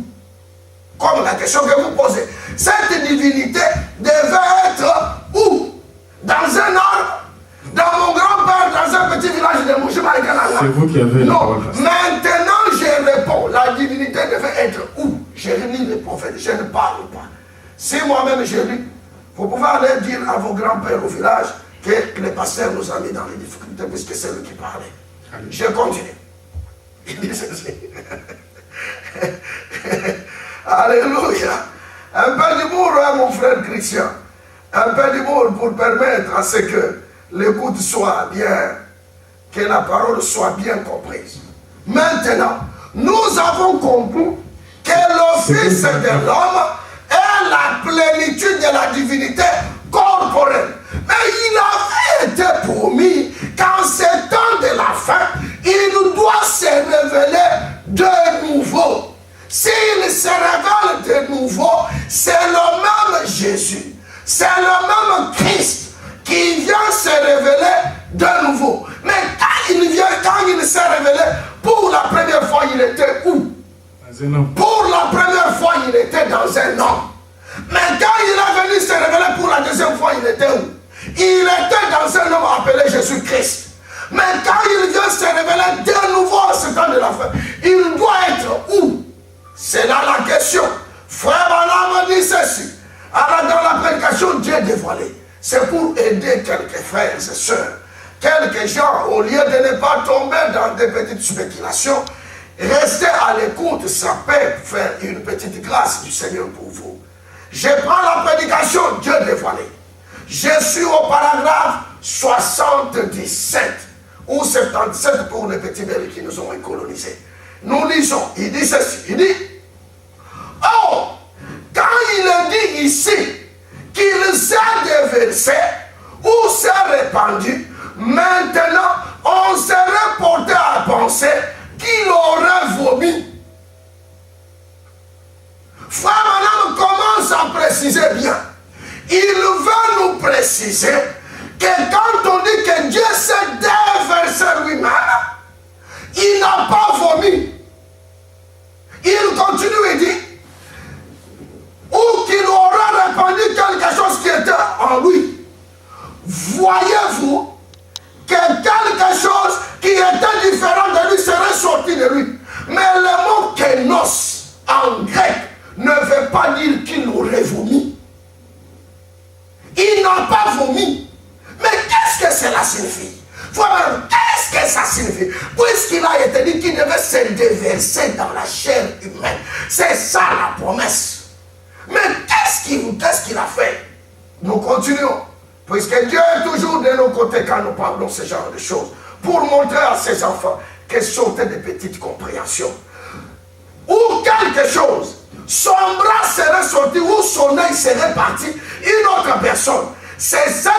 Comme la question que vous posez. Cette divinité devait être où? Dans un arbre? Dans mon grand-père C'est vous qui avez la parole. Maintenant, je réponds. La divinité devait être où? Je lis les prophètes, je ne parle pas. Si moi-même je lis, vous pouvez aller dire à vos grands-pères au village que le pasteur nous a mis dans les difficultés puisque c'est lui qui parlait. Allez. Je continue. Il dit ceci. Alléluia. Un peu d'humour, hein, mon frère Christian. Un peu d'humour pour permettre à ce que l'écoute soit bien, que la parole soit bien comprise. Maintenant, nous avons compris que le Fils de l'homme est la plénitude de la divinité corporelle. Mais il avait été promis qu'en ces temps de la fin, il doit se révéler de nouveau. S'il se révèle de nouveau, c'est le même Jésus, c'est le même Christ qui vient se révéler de nouveau. Mais quand il s'est révélé, pour la première fois, il était où? Dans un homme. Pour la première fois, il était dans un homme. Mais quand il est venu se révéler pour la deuxième fois, il était où? Il était dans un homme appelé Jésus-Christ. Mais quand il vient se révéler de nouveau à ce temps de la fin, il doit être où? C'est là la question. Frère Branham dit ceci. Alors dans la prédication, Dieu dévoilé. C'est pour aider quelques frères et sœurs. Quelques gens, au lieu de ne pas tomber dans des petites spéculations, rester à l'écoute, ça peut faire une petite grâce du Seigneur pour vous. Je prends la prédication, Dieu dévoilé. Je suis au paragraphe 77 ou 77 pour les petits bébés qui nous ont colonisés. Nous lisons, il dit ceci, il dit, oh, quand il est dit ici qu'il s'est déversé ou s'est répandu, maintenant on serait porté à penser qu'il aurait vomi. Frère Madame commence à préciser bien. Il veut nous préciser que quand on dit que Dieu s'est déversé lui-même, il n'a pas vomi. Il continue et dit, ou qu'il aura répandu quelque chose qui était en lui. Voyez-vous que quelque chose qui était différent de lui serait sorti de lui. Mais le mot kénos en grec ne veut pas dire qu'il aurait vomi. Il n'a pas vomi. Mais qu'est-ce que cela signifie? Voilà, qu'est-ce que ça signifie? Puisqu'il a été dit qu'il devait se déverser dans la chair humaine. C'est ça la promesse. Mais qu'est-ce qu'il a fait? Nous continuons. Puisque Dieu est toujours de nos côtés quand nous parlons de ce genre de choses. Pour montrer à ses enfants que sortaient des petites compréhensions. Ou quelque chose. Son bras serait sorti ou son œil serait parti. Une autre personne. C'est ça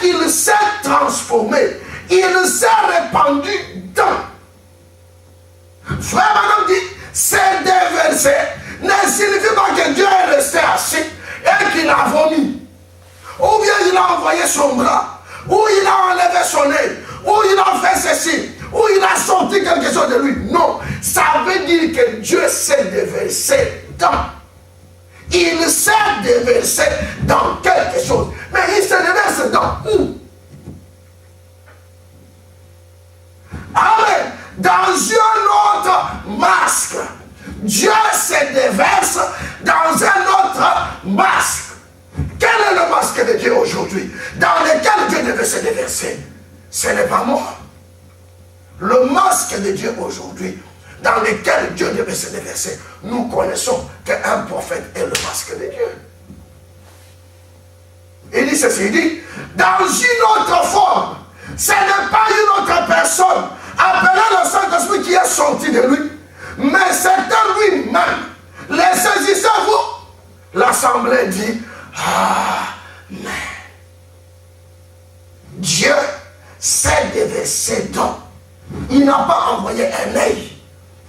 qu'il s'est transformé. Il s'est répandu dans. Frère Madame dit, c'est déversé. Ne signifie pas que Dieu est resté assis et qu'il a vomi. Ou bien il a envoyé son bras. Ou il a enlevé son œil. Ou il a fait ceci. Ou il a sorti quelque chose de lui. Non. Ça veut dire que Dieu s'est déversé dans. Il s'est déversé dans quelque chose. Mais il se déverse dans où? Amen. Dans un autre masque. Dieu se déverse dans un autre masque. Quel est le masque de Dieu aujourd'hui? Dans lequel Dieu devait se déverser? Ce n'est pas moi. Le masque de Dieu aujourd'hui, dans lequel Dieu devait se déverser, nous connaissons qu'un prophèt est le masque de Dieu. Il dit ceci, il dit, dans une autre forme, ce n'est pas une autre personne appelée le Saint-Esprit qui est sorti de lui, mais c'était lui-même. Les saisissez-vous? L'assemblée dit, Amen. Dieu s'est déversé dans. Il n'a pas envoyé un œil.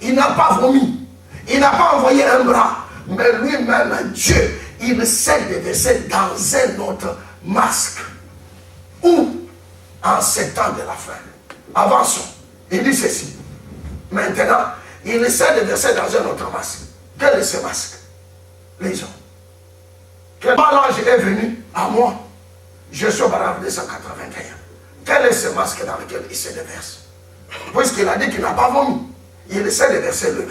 Il n'a pas vomi. Il n'a pas envoyé un bras. Mais lui-même, Dieu, il s'est déversé dans un autre masque. Où? En ces temps de la fin. Avançons. Il dit ceci. Maintenant, il s'est déversé dans un autre masque. Quel est ce masque? Lisons. Quel l'ange est venu à moi? Je suis au paragraphe 281. Quel est ce masque dans lequel il se déverse? Puisqu'il a dit qu'il n'a pas vomi, il essaie de verser le même.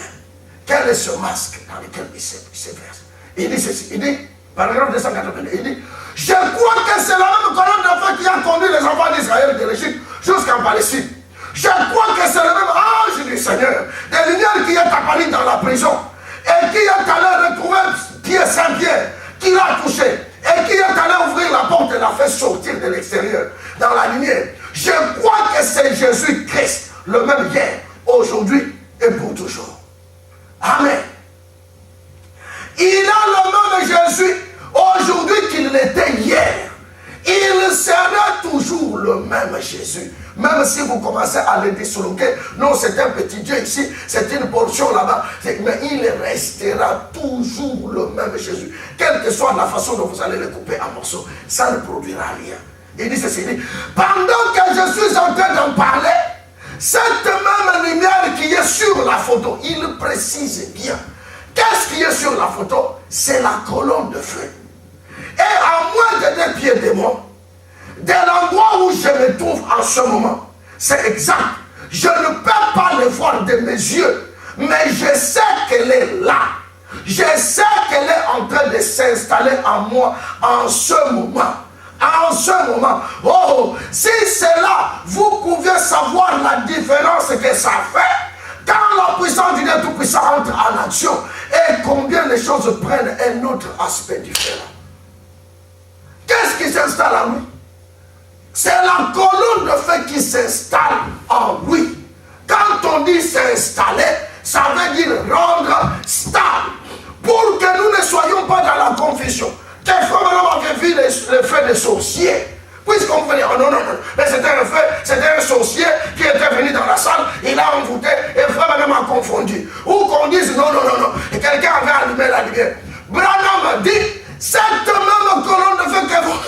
Quel est ce masque dans lequel il se verse? Il dit ceci, il dit, paragraphe 282, il dit, je crois que c'est la même colonne de feu qui a conduit les enfants d'Israël de l'Égypte jusqu'en Palestine. Je crois que c'est le même ange du Seigneur, des lumières qui est apparu dans la prison et qui est allé retrouver Saint-Pierre, qui l'a touché et qui est allé ouvrir la porte et l'a fait sortir de l'extérieur dans la lumière. Je crois que c'est Jésus-Christ, le même hier, aujourd'hui et pour toujours. Amen. Il a le même Jésus aujourd'hui qu'il l'était hier. Il sera toujours le même Jésus. Même si vous commencez à le disloquer, non, c'est un petit Dieu ici, c'est une portion là-bas, mais il restera toujours le même Jésus. Quelle que soit la façon dont vous allez le couper en morceaux, ça ne produira rien. Il dit ceci, il dit, pendant que je suis en train d'en parler, cette même lumière qui est sur la photo, il précise bien. Qu'est-ce qui est sur la photo? C'est la colonne de feu. Et à moins de 2 pieds de moi, de l'endroit où je me trouve en ce moment, c'est exact. Je ne peux pas le voir de mes yeux, mais je sais qu'elle est là. Je sais qu'elle est en train de s'installer en moi en ce moment. En ce moment, oh, si c'est là, vous pouvez savoir la différence que ça fait quand la puissance du Dieu Tout-Puissant entre en action et combien les choses prennent un autre aspect différent. Qu'est-ce qui s'installe en lui? C'est la colonne de feu qui s'installe en lui. Quand on dit s'installer, ça veut dire rendre stable. Pour que nous ne soyons pas dans la confusion. Quelquefois, on avait vu le feu des sorciers. Puisqu'on fait dire, oh non, mais c'était un sorcier qui était venu dans la salle, il a envoûté, et le frère même a confondu. Ou qu'on dise, non, et quelqu'un avait allumé la lumière. Branham dit, cette même colonne de feu que vous...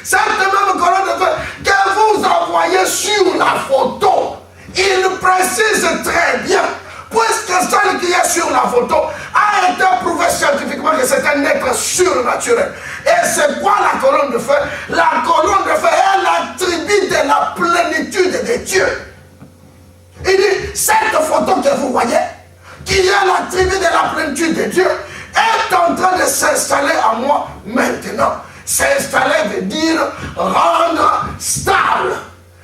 cette même colonne de feu que vous envoyez sur la photo, il précise très bien, puisque celle qui est sur la photo a été prouvé scientifiquement que c'est un être surnaturel. Et c'est quoi la colonne de feu? La colonne de feu est l'attribut de la plénitude de Dieu. Il dit, cette photo que vous voyez, qui est l'attribut de la plénitude de Dieu, est en train de s'installer en moi maintenant. S'installer veut dire rendre stable.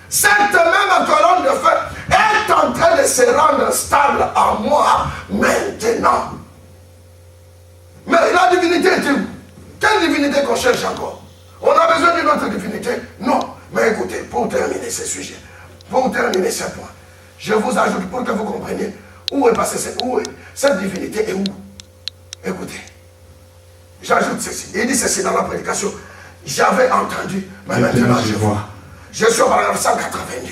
Cette même colonne de feu est en train de se rendre stable en moi maintenant. Mais la divinité est où? Quelle divinité qu'on cherche encore? On a besoin d'une autre divinité? Non. Mais écoutez, pour terminer ce sujet, pour terminer ce point, je vous ajoute pour que vous compreniez où est passée cette divinité et où. Écoutez, j'ajoute ceci. Il dit ceci dans la prédication. J'avais entendu, mais maintenant je vois. Je suis au paragraphe 182.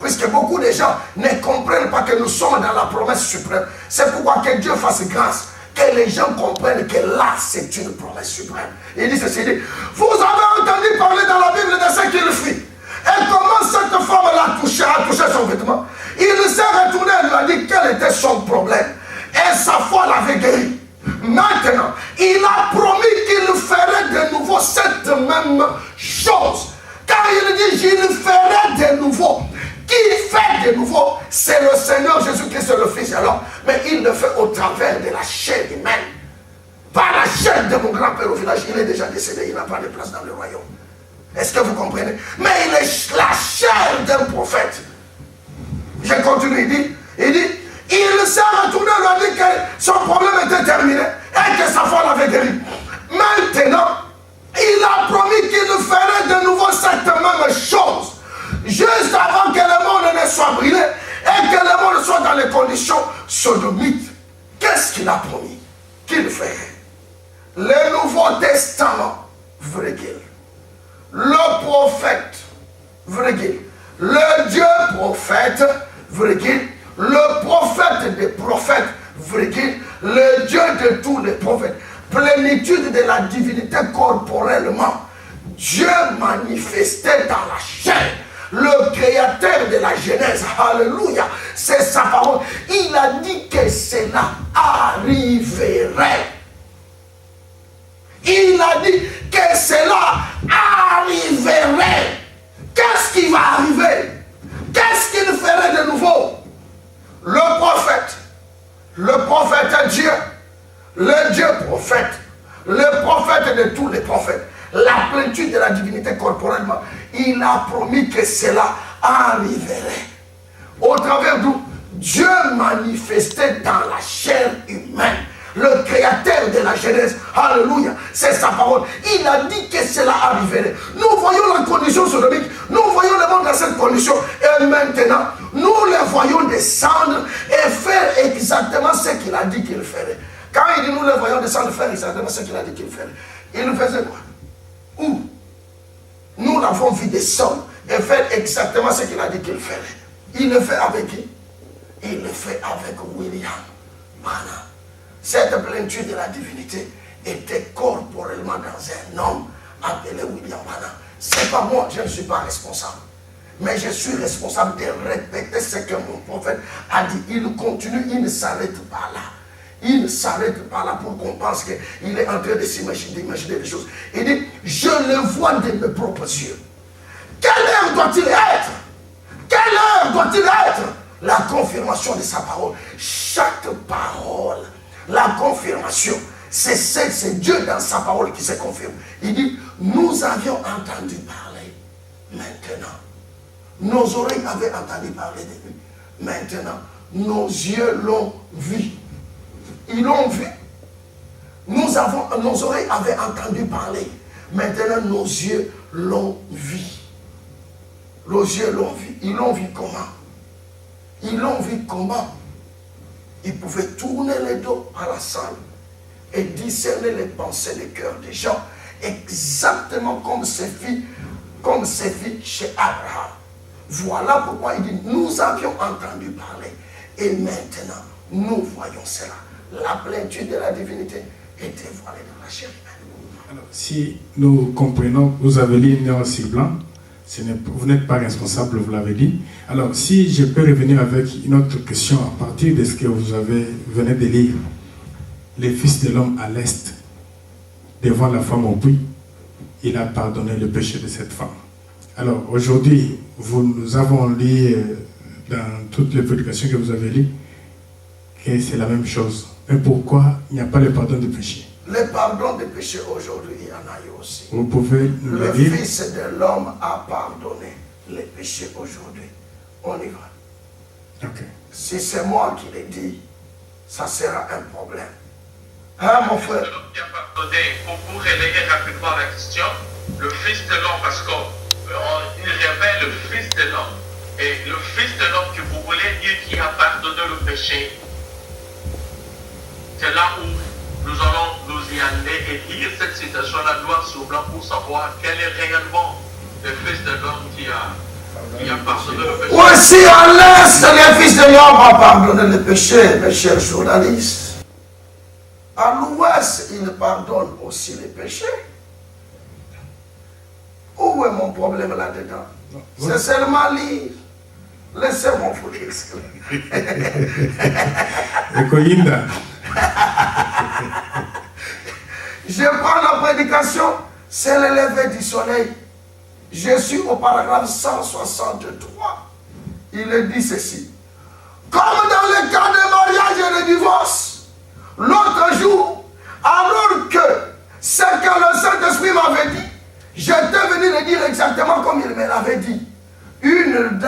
Puisque beaucoup de gens ne comprennent pas que nous sommes dans la promesse suprême. C'est pourquoi que Dieu fasse grâce. Que les gens comprennent que là, c'est une promesse suprême. Il dit ceci, il dit, vous avez entendu parler dans la Bible de ce qu'il fit. Et comment cette femme a touché son vêtement. Il s'est retourné et lui a dit quel était son problème. Et sa foi l'avait guéri. Maintenant, il a promis qu'il ferait de nouveau cette même chose. Car il dit, je le ferai de nouveau. Qui fait de nouveau? C'est le Seigneur Jésus-Christ, le Fils alors. Mais il le fait au travers de la chair humaine. Par la chair de mon grand-père au village, il est déjà décédé, il n'a pas de place dans le royaume. Est-ce que vous comprenez? Mais il est la chair d'un prophète. Je continue, il dit, il s'est retourné, il a dit que son problème était terminé et que sa foi l'avait guéri. Maintenant, il a promis qu'il ferait de nouveau cette même chose. Juste avant que le monde ne soit brûlé et que le monde soit dans les conditions sodomites. Qu'est-ce qu'il a promis qu'il ferait? Le Nouveau Testament, virgule. Le prophète, virgule. Le Dieu prophète, virgule. Le prophète des prophètes, virgule. Le Dieu de tous les prophètes. Plénitude de la divinité corporellement. Dieu manifesté dans la chair. Le créateur de la Genèse, alléluia, c'est sa parole. Il a dit que cela arriverait. Il a dit que cela arriverait. Qu'est-ce qui va arriver? Qu'est-ce qu'il ferait de nouveau? Le prophète est Dieu, le Dieu prophète, le prophète de tous les prophètes, la plénitude de la divinité corporellement. Il a promis que cela arriverait. Au travers d'où Dieu manifestait dans la chair humaine. Le créateur de la Genèse, alléluia, c'est sa parole. Il a dit que cela arriverait. Nous voyons la condition sodomique, nous voyons le monde dans cette condition, et maintenant, nous les voyons descendre et faire exactement ce qu'il a dit qu'il ferait. Quand il dit nous les voyons descendre, faire exactement ce qu'il a dit qu'il ferait, il faisait quoi? Où? Nous l'avons vu descendre et faire exactement ce qu'il a dit qu'il ferait. Il le fait avec qui? Il le fait avec William Branham. Cette plénitude de la divinité était corporellement dans un homme appelé William Branham. C'est pas moi, je ne suis pas responsable. Mais je suis responsable de répéter ce que mon prophète a dit. Il continue, il ne s'arrête pas là. Il ne s'arrête pas là pour qu'on pense qu'il est en train de s'imaginer des choses. Il dit, je le vois de mes propres yeux. Quelle heure doit-il être? Quelle heure doit-il être? La confirmation de sa parole. Chaque parole, la confirmation, c'est Dieu dans sa parole qui se confirme. Il dit, nous avions entendu parler. Maintenant, nos oreilles avaient entendu parler de lui. Maintenant, nos yeux l'ont vu. Ils l'ont vu. Nos oreilles avaient entendu parler. Maintenant, nos yeux l'ont vu. Nos yeux l'ont vu. Ils l'ont vu comment? Ils l'ont vu comment? Ils pouvaient tourner le dos à la salle et discerner les pensées des cœurs des gens, exactement comme c'est fait chez Abraham. Voilà pourquoi il dit, nous avions entendu parler et maintenant nous voyons cela. La plénitude de la divinité était voilée dans la chair humaine. Alors, si nous comprenons, vous avez lu Noir sur blanc, vous n'êtes pas responsable, vous l'avez dit. Alors, si je peux revenir avec une autre question à partir de ce que vous venez de lire. Les fils de l'homme à l'est, devant la femme au puits, il a pardonné le péché de cette femme. Alors, aujourd'hui, nous avons lu dans toutes les prédications que vous avez lues que c'est la même chose. Mais pourquoi il n'y a pas le pardon du péché? Le pardon des péchés aujourd'hui, il y en a eu aussi. Vous pouvez nous le dire? Le Fils de l'homme a pardonné les péchés aujourd'hui. On y va. Okay. Si c'est moi qui l'ai dit, ça sera un problème. Hein, mon frère? Qui a pardonné, pour relayer rapidement la question, le Fils de l'homme, parce qu'il révèle le Fils de l'homme. Et le Fils de l'homme que vous voulez dire qui a pardonné le péché, c'est là où nous allons nous y aller et lire cette citation-là noir sur blanc pour savoir quel est réellement le Fils de l'homme qui a pardonné le péché. Voici à l'est, le Fils de l'homme a pardonné le péché, mes chers journalistes. À l'ouest, il pardonne aussi les péchés. Où est mon problème là-dedans? C'est seulement lire. Laissez-moi vous lire cela. Je prends la prédication, c'est le lever du soleil. Je suis au paragraphe 163. Il est dit ceci. Comme dans le cas de mariage et de divorce, l'autre jour, alors que ce que le Saint-Esprit m'avait dit, j'étais venu le dire exactement comme il me l'avait dit. Une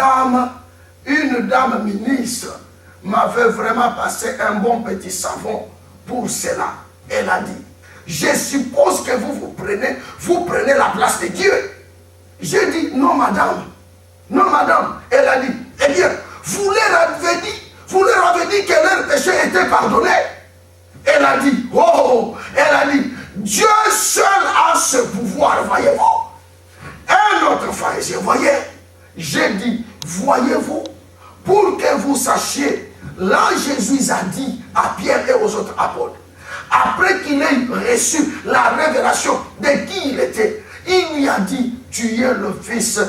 dame ministre m'avait vraiment passé un bon petit savon pour cela. Elle a dit, je suppose que vous prenez la place de Dieu. J'ai dit, non madame. Non madame. Elle a dit, eh bien, vous leur avez dit que leur péché était pardonné. Elle a dit, Dieu seul a ce pouvoir, voyez-vous. Un autre pharisien, voyez, j'ai dit, voyez-vous, pour que vous sachiez, là Jésus a dit à Pierre et aux autres apôtres, après qu'il ait reçu la révélation de qui il était, il lui a dit, tu es le Fils,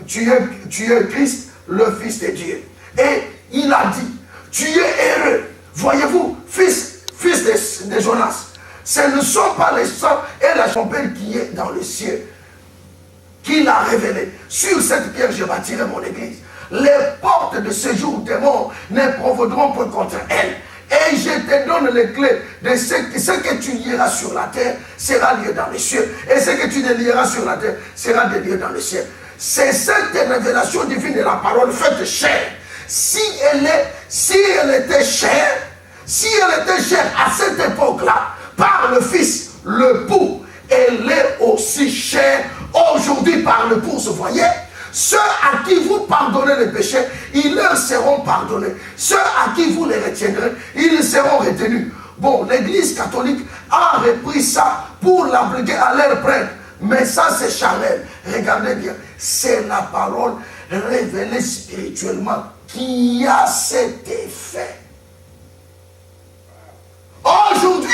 tu es Christ, le Fils de Dieu. Et il a dit, tu es heureux. Voyez-vous, fils de Jonas, ce ne sont pas les sangs et la champelle qui est dans les cieux qu'il a révélé. Sur cette pierre, je bâtirai mon église. les portes de séjour des morts ne provoqueront point contre elle. Et je te donne les clés de ce que tu lieras sur la terre sera lié dans les cieux. Et ce que tu délieras sur la terre sera délié dans les cieux. C'est cette révélation divine de la parole faite chair. Si elle était chère à cette époque-là, par le Fils, le Pou, elle est aussi chère aujourd'hui par le Pou, vous voyez. Ceux à qui vous pardonnez les péchés, ils leur seront pardonnés. Ceux à qui vous les retiendrez, ils seront retenus. Bon, l'Église catholique a repris ça pour l'appliquer à leur prêtre. Mais ça, c'est charnel. Regardez bien, c'est la parole révélée spirituellement qui a cet effet. Aujourd'hui,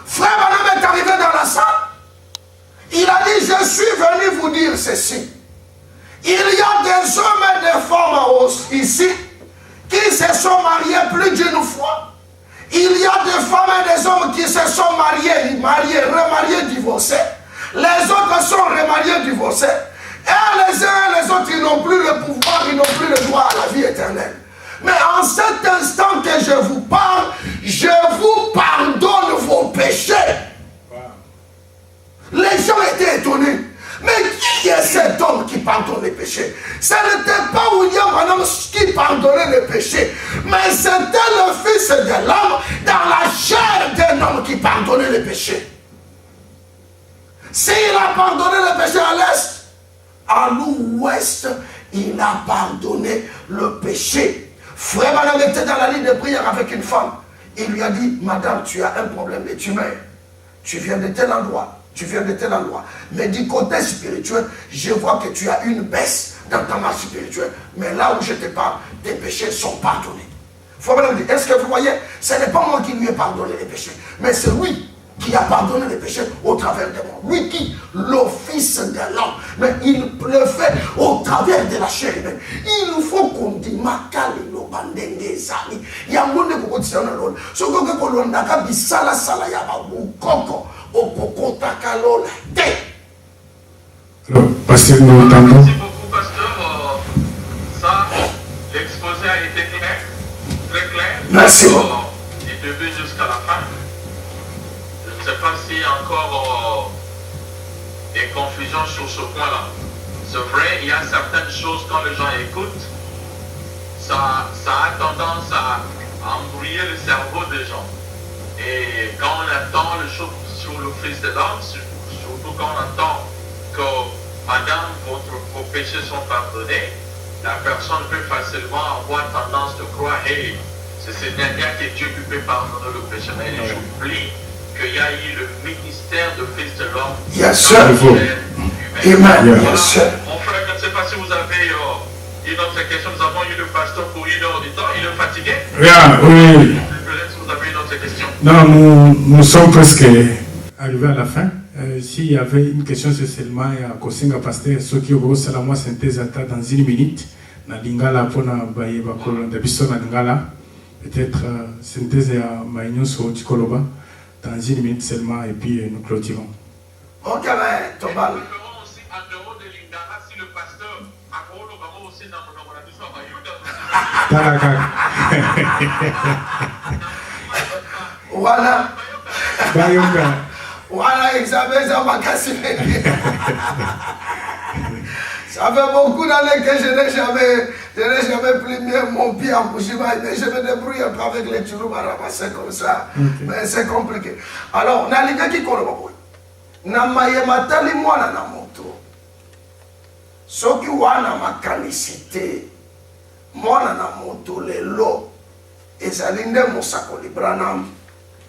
Frère Branham est arrivé dans la salle. Il a dit, je suis venu vous dire ceci. Il y a des hommes et des femmes ici qui se sont mariés plus d'une fois. Il y a des femmes et des hommes qui se sont remariés, divorcés. Les autres sont remariés, divorcés. Et les uns et les autres, ils n'ont plus le pouvoir, ils n'ont plus le droit à la vie éternelle. Mais en cet instant que je vous parle, je vous pardonne vos péchés. Les gens étaient étonnés. Mais qui est cet homme qui pardonne les péchés? Ce n'était pas William Branham qui pardonnait les péchés, mais c'était le Fils de l'homme dans la chair d'un homme qui pardonnait les péchés. S'il a pardonné les péchés à l'est, à l'ouest, il a pardonné le péché. Frère Branham était dans la ligne de prière avec une femme. Il lui a dit, madame, tu as un problème de tumeur. Tu viens de tel endroit. Tu viens de tel endroit. Mais du côté spirituel, je vois que tu as une baisse dans ta marche spirituelle. Mais là où je te parle, tes péchés sont pardonnés. Faut me dire, est-ce que vous voyez, ce n'est pas moi qui lui ai pardonné les péchés, mais c'est lui qui a pardonné les péchés au travers de moi. Lui qui, le Fils de l'homme, mais il le fait au travers de la chair humaine. Il faut qu'on dise, Makali no bandenge zali. Yangonde koko tisana lol. Soko ke kolonda ka bisala sala ya ba bukoko. Alors, pasteur, nous entendons. Merci beaucoup, pasteur. Ça, l'exposé a été clair, très clair. Merci beaucoup. Du début jusqu'à la fin. Je ne sais pas s'il y a encore des confusions sur ce point-là. C'est vrai, il y a certaines choses, quand les gens écoutent, ça a tendance à embrouiller le cerveau des gens. Et quand on attend le chose sur le Fils de l'homme, surtout quand on entend que madame, vos péchés sont pardonnés, la personne peut facilement avoir tendance de croire, hey, c'est Seigneur que Dieu qui peut pardonner le péché. Mais j'oublie qu'il y a eu le ministère de Fils de l'homme. Bien sûr. Amen. Bien sûr. Mon frère, je ne sais pas si vous avez une autre question. Nous avons eu le pasteur pour 1 heure du temps. Il est fatigué. Oui. Peut-être que vous avez une autre question. Non, nous sommes presque arrivés à la fin. S'il y avait une question, c'est seulement à Kosinga Pasteur, ce qui est c'est la moi synthèse dans 1 minute. Na lingala pona baye bakolo ndabiso na lingala. Peut-être synthèse à Maïnyo sur Tikoloba dans 1 minute seulement et puis nous clôturons. Ok, mais Tobal. Nous ferons aussi en dehors de Lingala si le pasteur a aussi dans mon abisso à Bayuda. Voilà. Bayonga. Voilà, examen, ça m'a cassé. Ça fait beaucoup d'années que je n'ai jamais plié mon pied en Bouchiba, mais je me débrouille un peu avec les turous à ramasser comme ça. Okay. Mais c'est compliqué. Alors, on a les gars qui collent. Na mayematali mwana na moto. Soki wana makanisite mwana na moto lelo ezali nde mosakoli Branham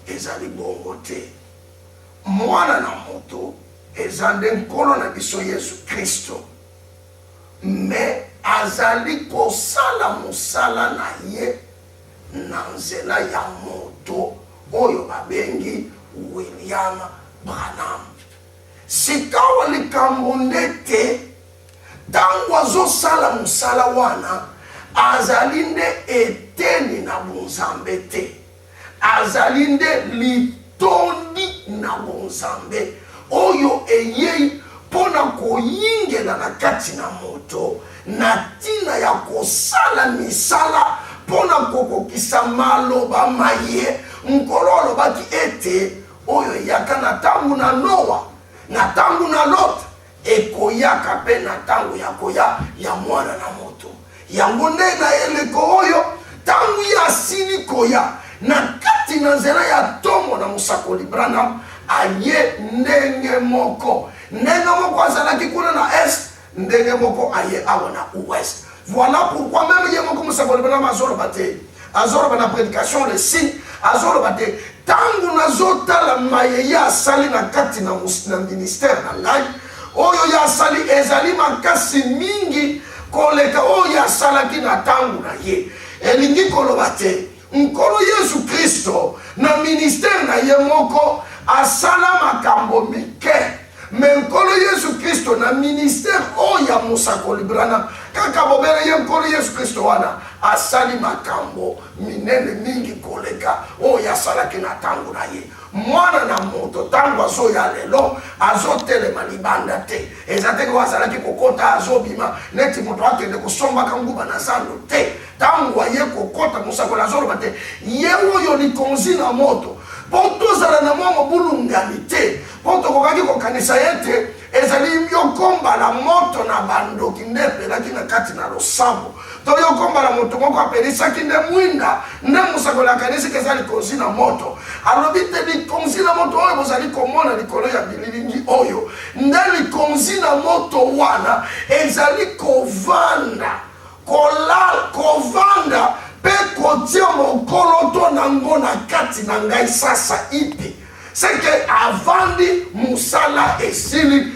ezali bongo te. Mwana na moto ezande nkolo na biso Yesu Kristo. Mais azali kosala mosala na ye na nzela ya moto oyo babengi William Branham. Sikawa likambo ndete tangu azosala mosala wana azali nde eteni na bonzambe te, azali nde litondi na bonzambe oyo eyei pona koyingela na kati na moto na tina ya kosala misala pona kokokisa maloba maye nkolo alobaki ete oyo eyaka na ntango na Noa na ntango na Lot ekoyaka mpe na ntango ya koya ya mwana na moto. Yango nde na eleko oyo ntango ye asili koya na kati na nzela ya tomo na Mosakoli Branham aye ndenge moko azalaki kuna na est, ndenge moko aye awa na ouest. Voilà pourquoi même ye moko Mosakoli Branham azoloba te, azoloba na prédication le signe, azoloba te tangu nazotala maye ya asali na kati na ministère na ngai oyo ya asali ezali makasi mingi koleka oyo asalaki na tangu na ye. Elingi koloba te nkolo Yesu Kristo na ministère na ye moko asala makambo mike, me nkolo Yesu Kristo na ministère oya Mosakoli Branham kaka bobere ye nkolo Yesu Kristo wana asali makambo minene mingi koleka oya asalaki na tangu na ye. Mwana na moto tangu azoya lelo azotelema libanda te ezateke wazalaki kokota azobima neti moto akende kosombaka nguba na zando te tangu aye kokota Mosakoli azoloba te ye oyo likonzi na moto po tozala na mwa mobulungani te po tokokaki kokanisa ye te ezali yokombala moto na bandoki nde epelaki na kati na losambo to yokombala moto moko apelisaki nde mwinda nde Mosakoli akanisi eza likonzi na moto alobi te likonzi na moto oyo bozali komona likolo ya bililingi oyo nde likonzi na moto wana ezali kovanda kovanda pe kotia mokolo to nango na kati na ngai sasa ipi seke avandi musala esili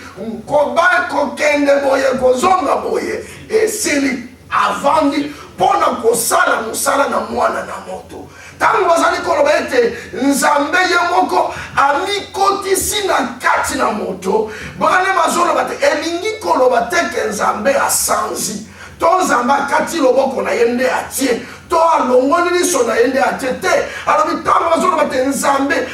koba kokende boye kozonga boye esili avandi pona kosala musala na mwana na moto. Tango bazali koloba ete nzambe ye moko amikotisi na kati na moto bane mazoloba te elingi koloba teke nzambe asanzi to nzambe akati loboko na yende atie to alongoli liso na yende atie te alobi tango bazoloba te nzambe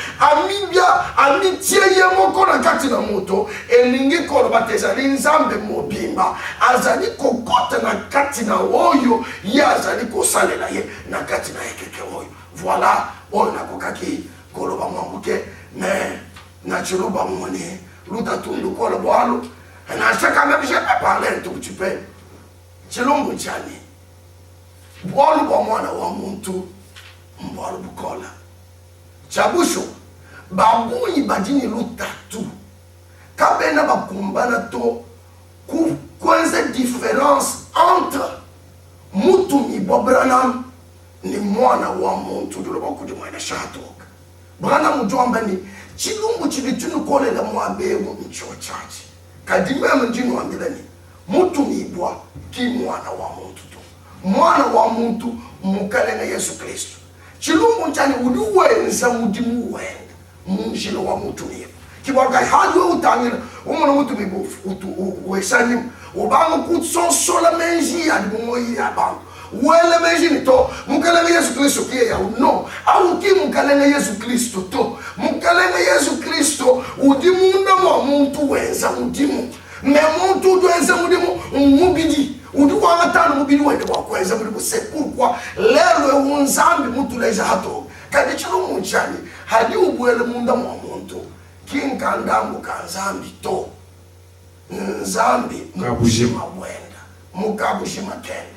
amitie ye moko na kati na moto elingi koloba te ezali nzambe mobimba azali kokota na kati na oyo ye azali kosalela ye na kati na ekeke oyo. Voilà, on a kokaki koloba mwamuke mais na chiluba mwani luta tundu kola boalo na chaka même j'ai pas parlé un tout petit peu chilombo chani boalo kwa mwana wa muntu mbalo bukola chabusho babuni badini luta tu kabena bakumbana to kwenze différence entre mutu ni Branham ni mwana wa muntu dulo bakudi mwana shatoka Branham mjomba ni chilumbu chilitunu kole la mwabebu mchochaji kadime mjini wa milani mutu nibwa ki mwana wa muntu tu mwana wa muntu mukale na Yesu Kristo chilumbu nchani uduwenza mudimu wenda munjilo wa mutu nibwa kiwaka hadi utangira umwana mutu nibwa uwesani ubangu kutson sola menji ya dibumoyi ya bangu wele mejini to mukalenge Yesu Kristo kia ya no au ki mukalenge Yesu Kristo to mukalenge Yesu Kristo udimunda mwa muntu wenza mudimu me muntu wenza mudimu mubidi uduwa ngatano mubidi wende kwa kwenza mudimu c'est pourquoi lelo unzambi muntu leja hato kadi chilo munchani hadi ubwele munda mwa muntu kinkandambu kanzambi to nzambi mukabujima wenda mukabujima kende.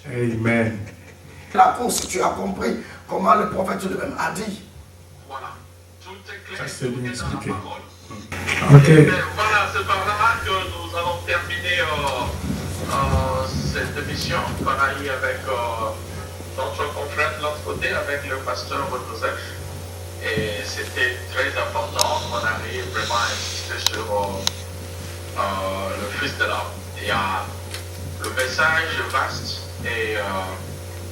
Amen. La constitution a compris comment le prophète lui-même a dit. Voilà. Tout est clair. Ça c'est bien expliqué. Ok. Voilà, c'est par là que nous allons terminer cette émission qu'on a eu avec notre confrère de l'autre côté, avec le pasteur Joseph. Et c'était très important. On a vraiment insisté sur le Fils de l'homme. Il y a le message vaste et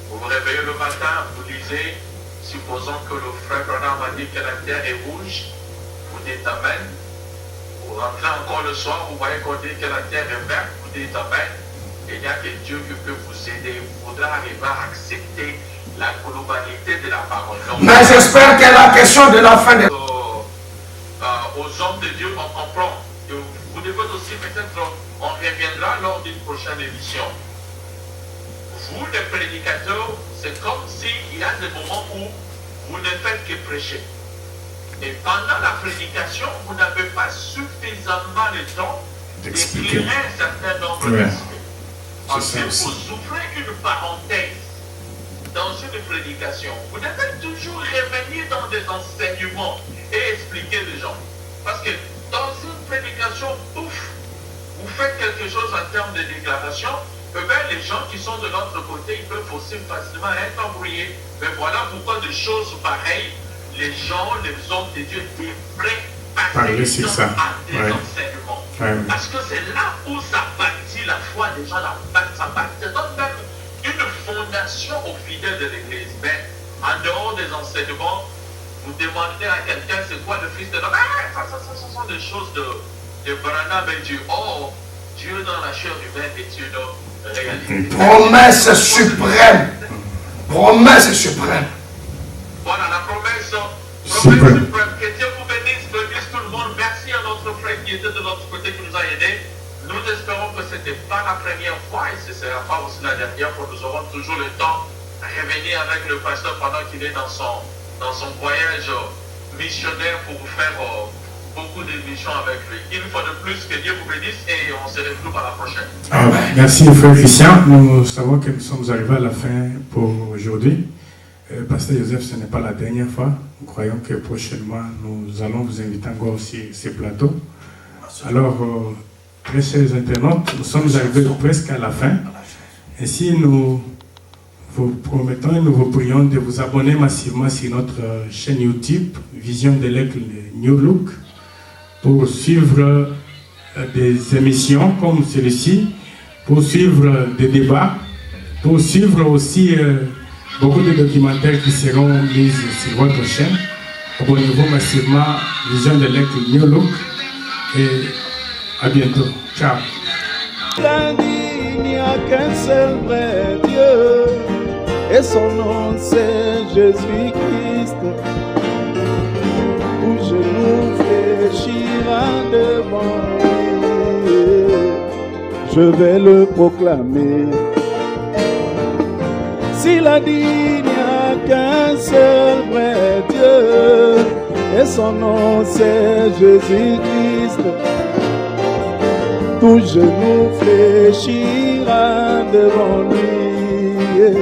vous vous réveillez le matin, vous lisez, supposons que le frère Branham a dit que la terre est rouge, vous dites Amen. Vous rentrez encore le soir, vous voyez qu'on dit que la terre est verte, vous dites Amen. Et il n'y a que Dieu qui peut vous aider. Vous voudrez arriver à accepter la globalité de la parole. Donc, mais j'espère que la question de la fin de Dieu, on comprend. Et vous devez aussi, peut-être, on reviendra lors d'une prochaine émission. Vous, les prédicateurs, c'est comme s'il y a des moments où vous ne faites que prêcher. Et pendant la prédication, vous n'avez pas suffisamment de temps d'éclairer un certain nombre d'aspects. Parce que vous souffrez une parenthèse dans une prédication. Vous devez toujours revenir dans des enseignements et expliquer les gens. Parce que dans une prédication, ouf, vous faites quelque chose en termes de déclaration, eh bien, les gens qui sont de l'autre côté, ils peuvent aussi facilement être embrouillés. Mais voilà pourquoi des choses pareilles, les gens, les hommes de Dieu devraient passer à des enseignements. Parce que c'est là où ça bâtit la foi des gens, ça donne même une fondation aux fidèles de l'Église. Mais en dehors des enseignements, vous demandez à quelqu'un c'est quoi le Fils de l'homme. Ce sont des choses de Branham et Dieu. Oh, Dieu dans la chair humaine est une réalité. Promesse suprême. Promesse suprême. Voilà la promesse suprême. Que Dieu vous bénisse tout le monde. Merci à notre frère qui était de l'autre côté qui nous a aidés. Nous espérons que ce n'était pas la première fois et ce ne sera pas aussi la dernière fois. Nous aurons toujours le temps de revenir avec le pasteur pendant qu'il est dans son voyage missionnaire pour vous faire beaucoup d'émissions avec lui. Une fois de plus, que Dieu vous bénisse et on se retrouve à la prochaine. Merci frère Christian. Nous savons que nous sommes arrivés à la fin pour aujourd'hui. Pasteur Joseph, ce n'est pas la dernière fois. Nous croyons que prochainement, nous allons vous inviter encore sur ces plateaux. Alors, très chers internautes, nous sommes arrivés presque à la fin. Ainsi, nous vous promettons et nous vous prions de vous abonner massivement sur notre chaîne YouTube, Vision de l'Aigle New Look, pour suivre des émissions comme celle-ci, pour suivre des débats, pour suivre aussi beaucoup de documentaires qui seront mis sur votre chaîne. Abonnez-vous massivement, Vision de l'Aigle New Look, et à bientôt. Ciao. Il n'y a qu'un seul vrai Dieu, et son nom c'est Jésus-Christ. Où je nous fléchira devant lui, je vais le proclamer. S'il a dit il n'y a qu'un seul vrai Dieu, et son nom c'est Jésus-Christ, tout genou fléchira devant lui.